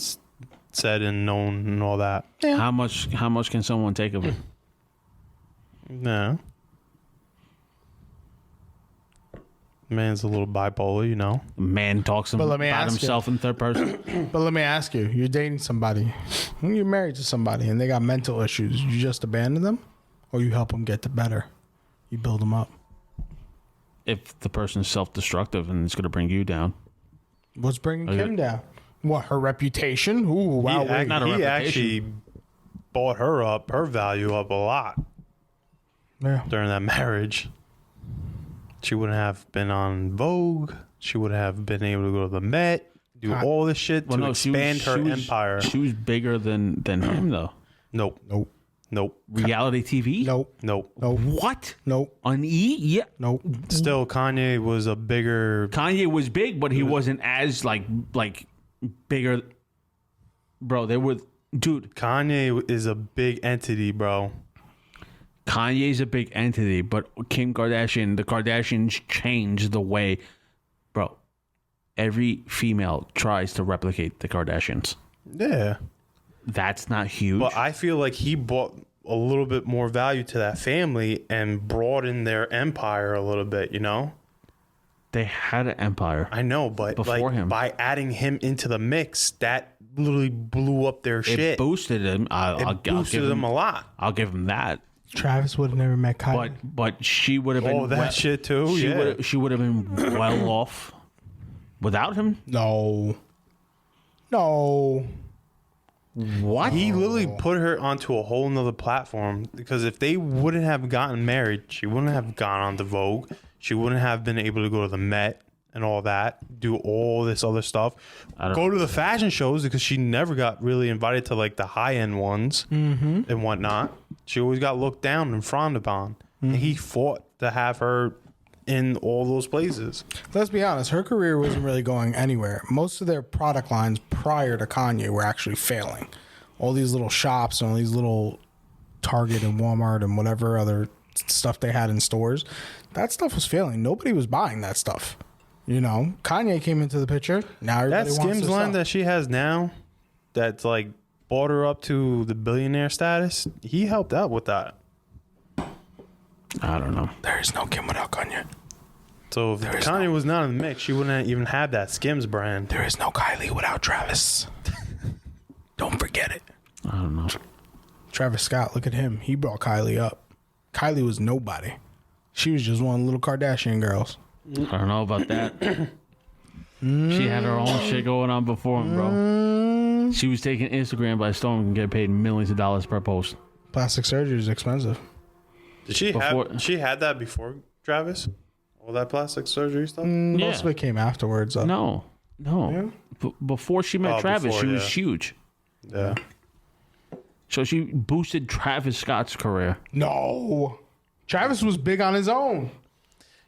said and known and all that. Yeah. How much can someone take of it? No. Man's a little bipolar, you know. Man talks about himself in third person. But let me ask you, you're dating somebody, when you're married to somebody and they got mental issues, you just abandon them or you help them get to better? You build them up. If the person's self-destructive and it's going to bring you down. What's bringing Kim down? What, her reputation? Ooh, wow. He actually bought her value up a lot during that marriage. She wouldn't have been on Vogue. She would have been able to go to the Met, do all this shit to expand her empire. She was bigger than him, though. Nope. Reality TV? Nope. What? Nope. On E? Yeah. Nope. Still, Kanye was a bigger... Kanye was big, but he wasn't as, like bigger. Bro, they were... Dude. Kanye is a big entity, bro. Kanye's a big entity, but Kim Kardashian, the Kardashians changed the way, bro. Every female tries to replicate the Kardashians. Yeah. That's not huge. But I feel like he brought a little bit more value to that family and broadened their empire a little bit, you know? They had an empire. I know, but before him, by adding him into the mix, that literally blew up their shit. It boosted him. I'll give him a lot. I'll give him that. Travis would have never met Kylie. But she would have been... Oh, that shit too? She would have been well off without him. No. What? He literally put her onto a whole nother platform because if they wouldn't have gotten married, she wouldn't have gone on the Vogue. She wouldn't have been able to go to the Met and all that, do all this other stuff. Go to the fashion shows because she never got really invited to like the high-end ones and whatnot. She always got looked down and frowned upon. And he fought to have her in all those places. Let's be honest, her career wasn't really going anywhere. Most of their product lines prior to Kanye were actually failing. All these little shops and all these little Target and Walmart and whatever other stuff they had in stores, that stuff was failing. Nobody was buying that stuff. You know, Kanye came into the picture. Now everybody that wants Skims line that she has now, that's like brought her up to the billionaire status. He helped out with that. I don't know. There is no Kim without Kanye. So if Kanye was not in the mix, she wouldn't even have that Skims brand. There is no Kylie without Travis. Don't forget it. I don't know. Travis Scott, look at him. He brought Kylie up. Kylie was nobody. She was just one of the little Kardashian girls. I don't know about that. She had her own shit going on before him, bro. She was taking Instagram by storm and getting paid millions of dollars per post. Plastic surgery is expensive. Did she she had that before Travis? All that plastic surgery stuff? Most of it came afterwards. No. Before she met Travis, she was huge. Yeah. So she boosted Travis Scott's career. No. Travis was big on his own.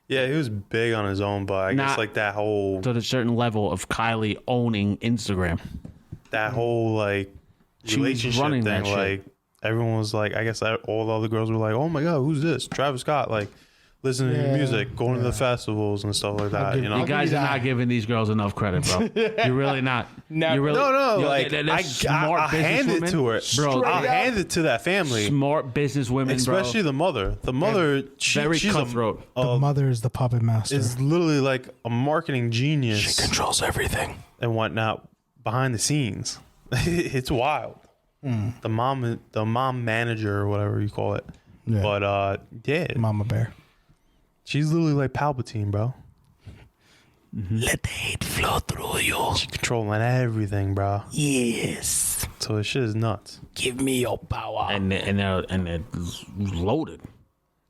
Yeah, he was big on his own, but I guess like that whole... To a certain level of Kylie owning Instagram. That whole, like, relationship running thing, that shit. like, everyone was like, I guess all the other girls were like, oh my God, who's this? Travis Scott. Like, listening to music, going to the festivals and stuff like that. You know, You guys are not giving these girls enough credit, bro. You're really not. Never. You're really, no, you're- like they're I'll smart hand it businesswomen, to her, bro. I'll hand it to that family, Smart businesswomen, especially bro. the mother. The mother, Very she's cutthroat. The mother is the puppet master. is literally like a marketing genius. She controls everything. And whatnot behind the scenes. It's wild. The mom manager or whatever you call it. Yeah. But yeah, Mama Bear. she's literally like Palpatine, bro. Let the hate flow through you. She's controlling everything, bro. Yes. So this shit is nuts. Give me your power. And they're loaded.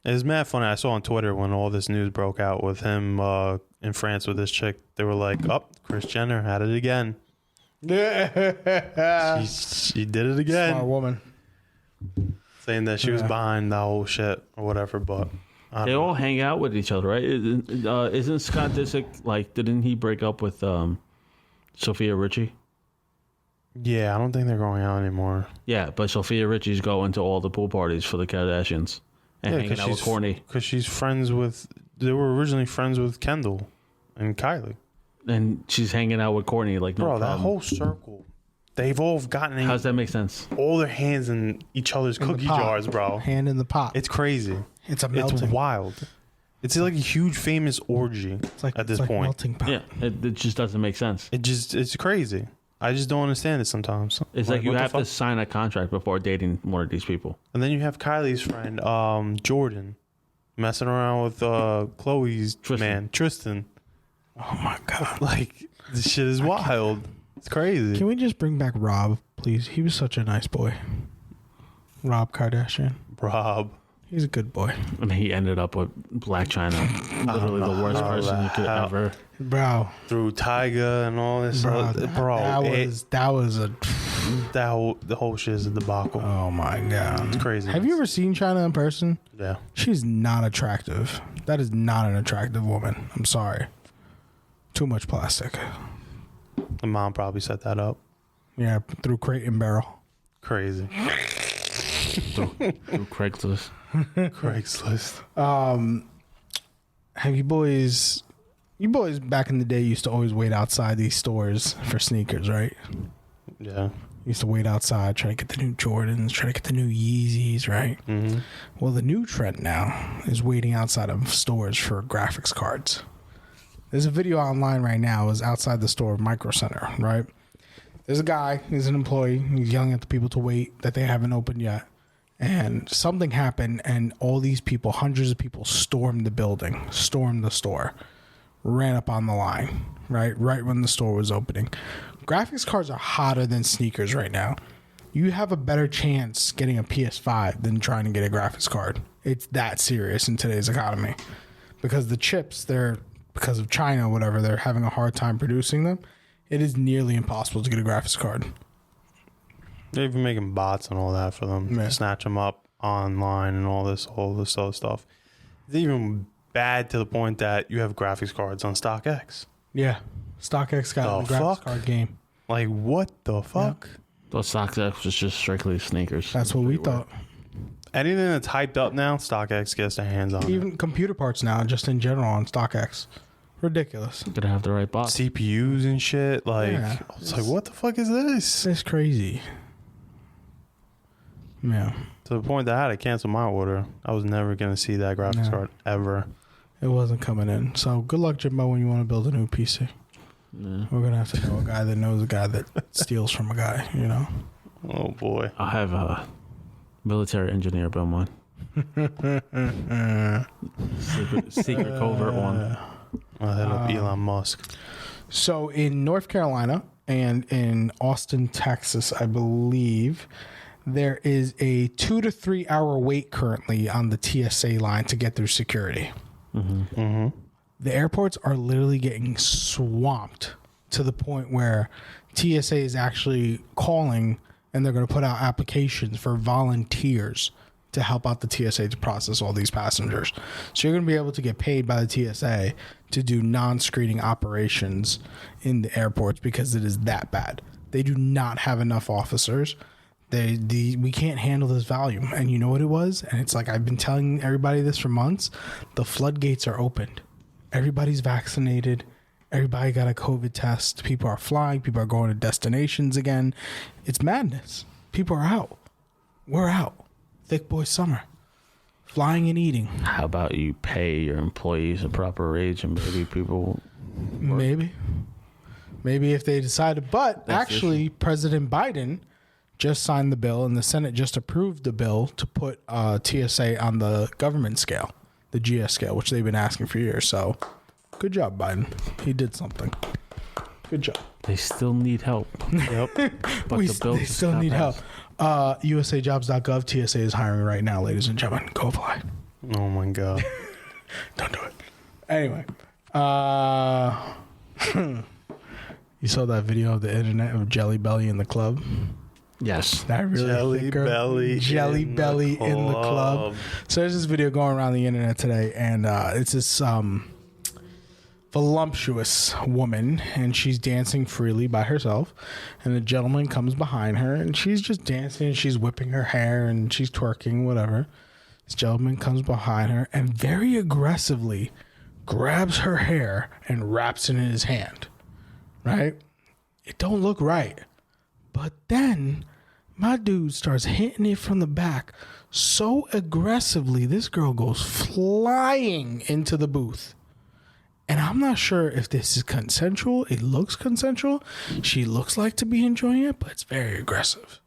It's mad funny. I saw on Twitter when all this news broke out with him in France with this chick. They were like, "Oh, Kris Jenner had it again. She did it again." Smart woman. Saying that she was behind the whole shit or whatever. But They all hang out with each other, right? Isn't Scott Disick, like, didn't he break up with Sophia Richie? yeah, I don't think they're going out anymore. Yeah, but Sophia Richie's going to all the pool parties for the Kardashians and hanging out with Kourtney. Because she's friends with. They were originally friends with Kendall and Kylie. And she's hanging out with Kourtney, like, no Bro, that problem. whole circle. They've all gotten How's that make sense? all their hands in each other's In the cookie pot. jars, bro. Hand in the pot. It's crazy. It's a It's melting. wild. It's like a huge famous orgy It's like at this it's like point. melting pot. Yeah, it just doesn't make sense. It's crazy. I just don't understand it sometimes. It's like you what the have to fuck? sign a contract before dating one of these people. And then you have Kylie's friend, Jordan, messing around with Chloe's Tristan. man, Tristan. Oh my god. Like, this shit is wild. It's crazy. Can we just bring back Rob, please? He was such a nice boy. Rob Kardashian. Rob. He's a good boy. And he ended up with Black China. Literally the worst person you could how- ever. Bro. Through Tyga and all this. Bro, that was a the whole shit is a debacle. oh my god. It's crazy. Have you ever seen China in person? Yeah. She's not attractive. That is not an attractive woman. I'm sorry. Too much plastic. The mom probably set that up. Yeah, through crate and barrel. Crazy. Through Craigslist. Craigslist. Have you boys back in the day used to always wait outside these stores for sneakers, right? Yeah. Used to wait outside, try to get the new Jordans, try to get the new Yeezys, right? Mm-hmm. Well, the new trend now is waiting outside of stores for graphics cards. There's a video online right now. Is outside the store, Micro Center, right? There's a guy. He's an employee. He's yelling at the people to wait that they haven't opened yet. And something happened, and all these people, hundreds of people, stormed the building, stormed the store, ran up on the line, right when the store was opening. Graphics cards are hotter than sneakers right now. You have a better chance getting a PS5 than trying to get a graphics card. It's that serious in today's economy. Because the chips, because of China, whatever, they're having a hard time producing them. It is nearly impossible to get a graphics card. They're even making bots and all that for them. Yeah. Snatch them up online and all this other stuff. It's even bad to the point that you have graphics cards on StockX. Yeah. StockX got in the graphics card game. Like, what the fuck? Those StockX was just strictly sneakers. That's what we thought. Anything that's hyped up now, StockX gets their hands on it. Even computer parts now, just in general on StockX. Ridiculous. Gonna have the right box. CPUs and shit. Like, Yeah. it's like, what the fuck is this? It's crazy. Yeah. To the point that I had to cancel my order. I was never going to see that graphics No. card ever. It wasn't coming in. So good luck, Jimbo, when you want to build a new PC. Yeah. We're going to have to know a guy that knows a guy that steals from a guy, you know? Oh, boy. I have a military engineer build mine. Secret covert one. I'll hit up Elon Musk. So in North Carolina and in Austin, Texas, I believe, there is a 2 to 3 hour wait currently on the TSA line to get through security. The airports are literally getting swamped to the point where TSA is actually calling and they're going to put out applications for volunteers to help out the TSA to process all these passengers. So you're going to be able to get paid by the TSA to do non-screening operations in the airports because it is that bad. They do not have enough officers. we can't handle this volume. And you know what it was? And it's like, I've been telling everybody this for months. The floodgates are opened. Everybody's vaccinated. Everybody got a COVID test. People are flying. People are going to destinations again. It's madness. People are out. We're out. Thick boy summer. Flying and eating. How about you pay your employees a proper wage and maybe people... Maybe if they decided. But actually, President Biden just signed the bill and the Senate just approved the bill to put TSA on the government scale, the GS scale, which they've been asking for years. So good job, Biden. He did something. Good job. They still need help. Yep. But the bill they still need help. USAjobs.gov, TSA is hiring right now, ladies and gentlemen. Go apply. Oh my God. Don't do it. Anyway. You saw that video of the internet of Jelly Belly in the club? Yes. That really Jelly Belly in the club. So there's this video going around the internet today, and it's this voluptuous woman, and she's dancing freely by herself, and a gentleman comes behind her, and she's just dancing, and she's whipping her hair, and she's twerking, whatever. This gentleman comes behind her and very aggressively grabs her hair and wraps it in his hand. Right? It don't look right. But then my dude starts hitting it from the back so aggressively, this girl goes flying into the booth. And I'm not sure if this is consensual. It looks consensual. She looks like to be enjoying it, but it's very aggressive.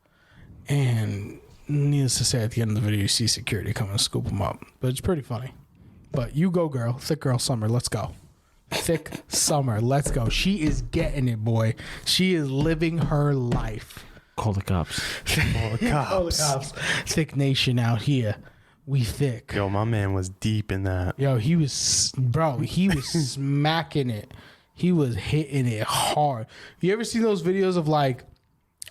And needless to say, at the end of the video, you see security come and scoop them up. But it's pretty funny. But you go, girl. Thick girl summer. Let's go. Thick summer. Let's go. She is getting it, boy. She is living her life. Call the cops. Call the cops. Call the cops. Thick nation out here. We thick. Yo, my man was deep in that. Yo, he was smacking it. He was hitting it hard. You ever seen those videos of like,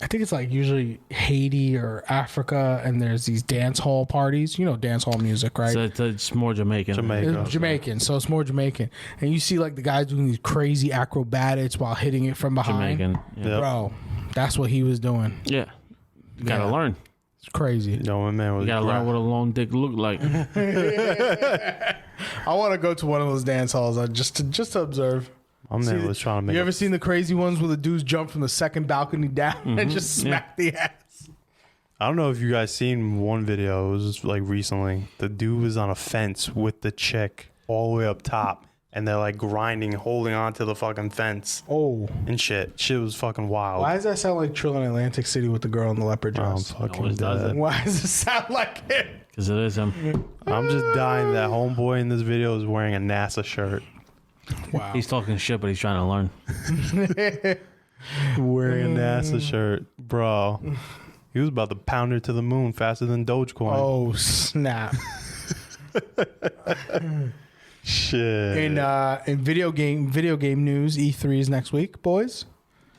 I think it's like usually Haiti or Africa, and there's these dance hall parties. You know, dance hall music, right? So it's more Jamaican. It's Jamaican, so it's more Jamaican. And you see like the guys doing these crazy acrobatics while hitting it from behind. Jamaican. Yeah. Bro, that's what he was doing. Yeah. You gotta Yeah. learn. It's crazy. Yo, my man was. You gotta learn what a long dick look like. I want to go to one of those dance halls just to observe. My man was trying to make. You ever seen the crazy ones where the dudes jump from the second balcony down and just smack the ass? I don't know if you guys seen one video. It was just like recently. The dude was on a fence with the chick all the way up top, and they're like grinding, holding on to the fucking fence. Oh, And shit was fucking wild. why does that sound like Trill in Atlantic City with the girl in the leopard I'm dress? fucking it doesn't. dead. Why does it sound like it? Because it is him. I'm just dying that homeboy in this video is wearing a NASA shirt. Wow. He's talking shit, but he's trying to learn. Wearing a NASA shirt. Bro. He was about to pound her to the moon faster than Dogecoin. Oh, snap. Shit. In video game news, E3 is next week, boys.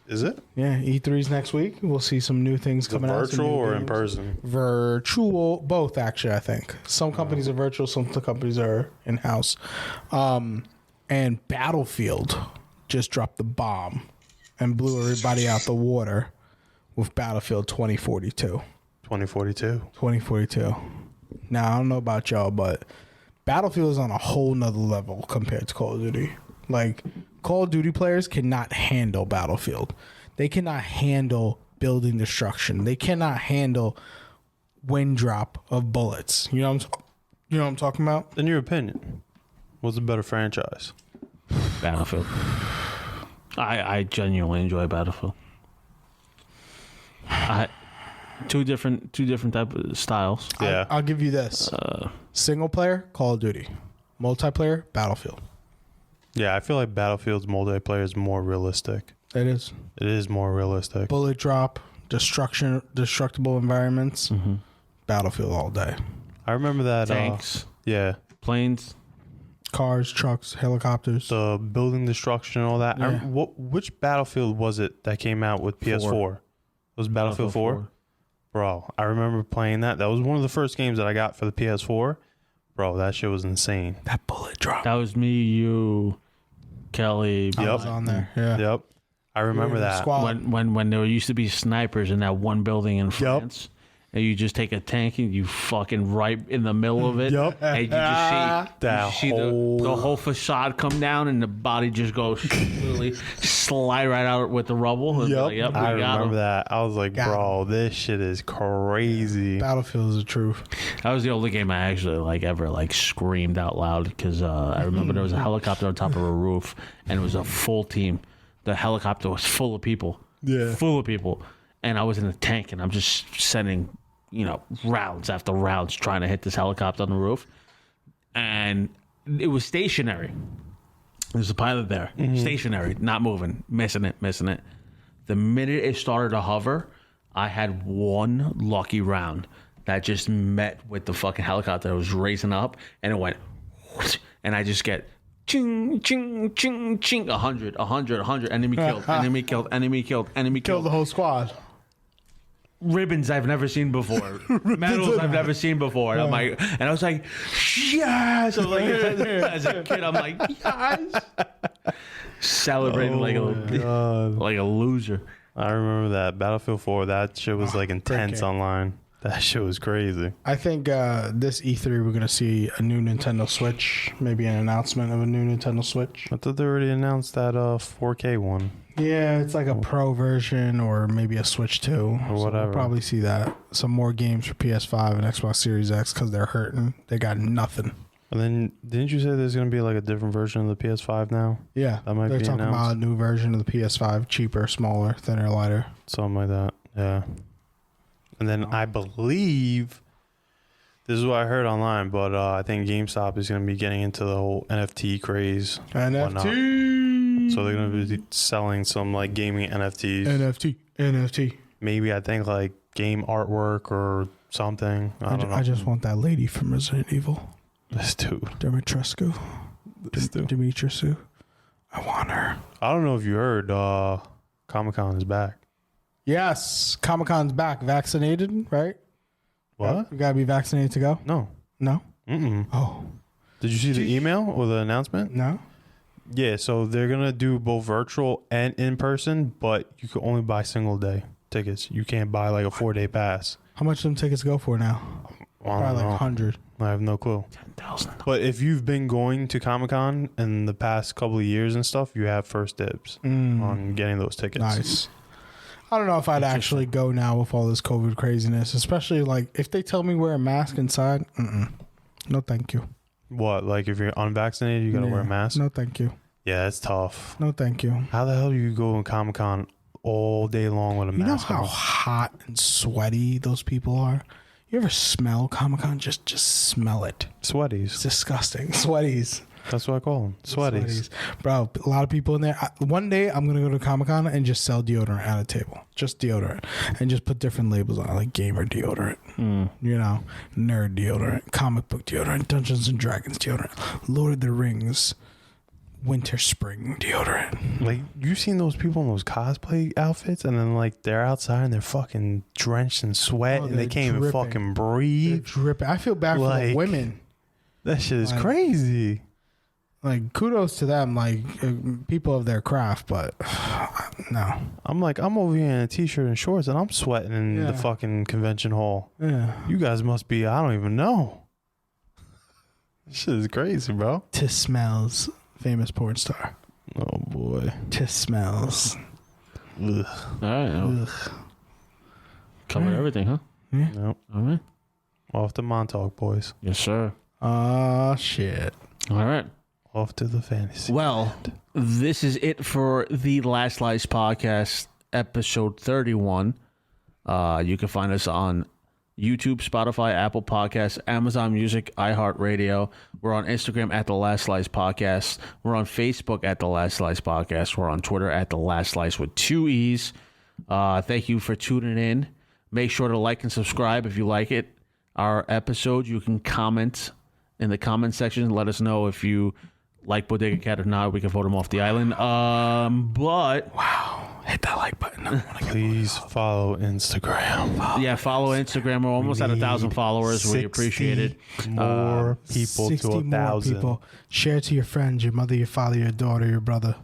Is it? Yeah, E3 is next week. We'll see some new things coming out. some Virtual new or in games. person? Virtual, both actually. I think some companies are virtual, some companies are in house. And Battlefield just dropped the bomb and blew everybody out the water with Battlefield 2042. 2042. 2042. Now I don't know about y'all, but Battlefield is on a whole nother level compared to Call of Duty. Like, Call of Duty players cannot handle Battlefield. They cannot handle building destruction. They cannot handle wind drop of bullets. You know what I'm talking about? In your opinion, what's a better franchise? Battlefield. I genuinely enjoy Battlefield. Two different type of styles. Yeah. I'll give you this. Single player, Call of Duty. Multiplayer, Battlefield. Yeah, I feel like Battlefield's multiplayer is more realistic. It is. It is more realistic. Bullet drop, destructible environments. Battlefield all day. I remember that. Tanks, Yeah. planes. Cars, trucks, helicopters. The building destruction and all that. Yeah. Which Battlefield was it that came out with PS4? It was Battlefield 4? Bro, I remember playing that. That was one of the first games that I got for the PS4. Bro, that shit was insane. That bullet drop. That was me, you, Kelly. I was on there. Yeah. Yep. I remember that. Squad. When there used to be snipers in that one building in France, and you just take a tank and you fucking right in the middle of it, and you just see the whole facade come down, and the body just goes literally slide right out with the rubble. And like, yep, I we got remember him. that. I was like, bro, this shit is crazy. Battlefield is the truth. That was the only game I actually ever screamed out loud because I remember there was a helicopter on top of a roof, and it was a full team. The helicopter was full of people. Yeah, full of people. And I was in a tank, and I'm just sending, rounds after rounds trying to hit this helicopter on the roof. And it was stationary. There's a pilot there. Stationary, not moving, missing it. The minute it started to hover, I had one lucky round that just met with the fucking helicopter that was racing up, and it went, and I just get ching, ching, ching, ching, 100, enemy killed, enemy killed, enemy killed, enemy killed. Killed the whole squad. Ribbons I've never seen before, medals I've never seen before, and I was like, yes! I was like, as a kid, I'm like, yes! Celebrating like a loser. I remember that Battlefield 4. That shit was intense online. That shit was crazy. I think this E3 we're gonna see a new Nintendo Switch, maybe an announcement of a new Nintendo Switch. I thought they already announced that 4K one. Yeah, it's like a Pro version or maybe a Switch 2. Or whatever. So we'll probably see that. Some more games for PS5 and Xbox Series X because they're hurting. They got nothing. And then, didn't you say there's going to be a different version of the PS5 now? Yeah, that might they're be talking announced. about a new version of the PS5, cheaper, smaller, thinner, lighter. Something like that, yeah. And then I believe, this is what I heard online, but I think GameStop is going to be getting into the whole NFT craze. NFT! So they're going to be selling some gaming NFTs. NFT. Maybe I think game artwork or something. I don't know. I just want that lady from Resident Evil. This dude. Dimitrescu. I want her. I don't know if you heard, Comic-Con is back. Yes, Comic-Con's back. Vaccinated, right? What? You gotta be vaccinated to go? No. No? Mm-mm. Oh. Did you see the email or the announcement? No? Yeah, so they're going to do both virtual and in person, but you can only buy single day tickets. You can't buy a 4-day pass. How much do them tickets go for now? Well, Probably 100. I have no clue. 10,000. But if you've been going to Comic-Con in the past couple of years and stuff, you have first dibs on getting those tickets. Nice. I don't know if I'd actually go now with all this COVID craziness, especially if they tell me wear a mask inside. No, thank you. What? If you're unvaccinated, you got to wear a mask? No, thank you. Yeah, it's tough. No, thank you. How the hell do you go to Comic-Con all day long with a mask? You know how hot and sweaty those people are? You ever smell Comic-Con? Just smell it. Sweaties. It's disgusting. Sweaties. That's what I call them. Sweaties. Bro, a lot of people in there. One day I'm going to go to Comic-Con and just sell deodorant at a table. Just deodorant. And just put different labels on it, like gamer deodorant. Nerd deodorant. Comic book deodorant. Dungeons and Dragons deodorant. Lord of the Rings winter spring deodorant. You seen those people in those cosplay outfits and then they're outside and they're fucking drenched in sweat and they can't even fucking breathe. They're dripping. I feel bad for the women. That shit is crazy. Kudos to them, people of their craft, but no. I'm over here in a t-shirt and shorts and I'm sweating in the fucking convention hall. Yeah. You guys must be, I don't even know. This shit is crazy, bro. Tiss Smells, famous porn star. Oh boy. Tiss Smells. All right. Covered everything, huh? Yeah. Nope. All right. Off to Montauk, boys. Yes, sir. Shit. All right. Off to the fantasy. Well, this is it for the Last Slice podcast, episode 31. You can find us on YouTube, Spotify, Apple Podcasts, Amazon Music, iHeartRadio. We're on Instagram at The Last Slice Podcast. We're on Facebook at The Last Slice Podcast. We're on Twitter at The Last Slice with 2 E's. Thank you for tuning in. Make sure to like and subscribe if you like it. Our episodes, you can comment in the comment section. Let us know if you like Bodega Cat or not. We can vote him off the island. But wow, hit that like button. Please follow Instagram. Yeah, follow Instagram. We're almost at 1,000 followers. We appreciate it. More people 60 to 1,000. more people. Share it to your friends, your mother, your father, your daughter, your brother.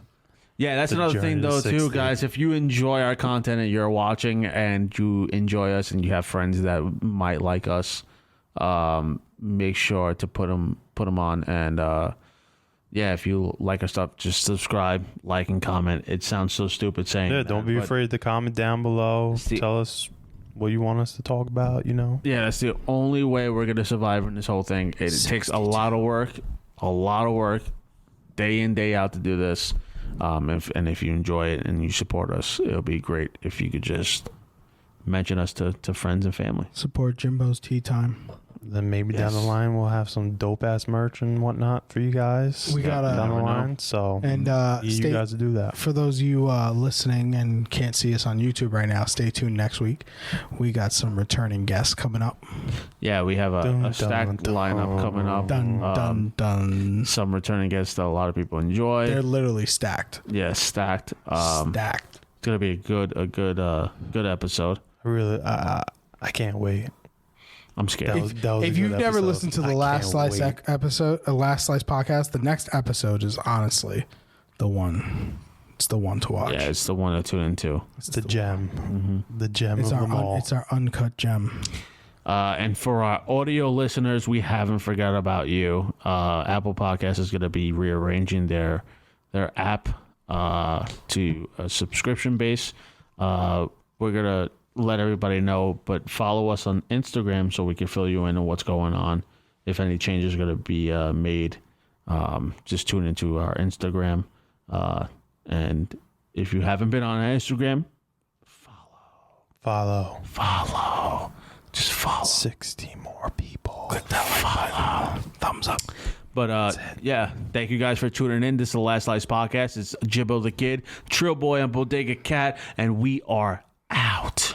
Yeah, that's The another thing, journey to though, too, 60. guys. If you enjoy our content and you're watching and you enjoy us and you have friends that might like us, make sure to put them on. And, yeah, if you like our stuff, just subscribe, like, and comment. It sounds so stupid saying Yeah, that, don't be but afraid to comment down below. See- Tell us what you want us to talk about, you know? Yeah, that's the only way we're going to survive in this whole thing. It takes a lot of work, day in, day out to do this. If you enjoy it and you support us, it'll be great if you could just mention us to friends and family. Support Jimbo's tea time. Then maybe down the Yes. line we'll have some dope ass merch and whatnot for you guys. We gotta- down the Never know. line. So And you stay, guys to do that. for those of you listening and can't see us on YouTube right now, stay tuned next week. We got some returning guests coming up. Yeah, we have Dun, a stacked dun, lineup coming up. Dun dun dun. Some returning guests that a lot of people enjoy. They're literally stacked. Yeah, stacked. Stacked. It's gonna be a good episode. I can't wait. I'm scared. That was a If you've good never episode. listened to the I Last can't Slice wait. episode, Last Slice podcast, the next episode is honestly the one. It's the one to watch. Yeah, it's the one to tune into. It's the gem. The gem It's of our them all. it's our uncut gem. And for our audio listeners, we haven't forgot about you. Apple Podcast is going to be rearranging their app to a subscription base. We're going to let everybody know, but follow us on Instagram so we can fill you in on what's going on. If any changes are going to be made, just tune into our Instagram. And if you haven't been on our Instagram, Follow. just follow. 60 more people. Thumbs up. But yeah, thank you guys for tuning in. This is the Last Slice Podcast. It's Jimbo the Kid, Trillboy, and Bodega Cat, and we are out.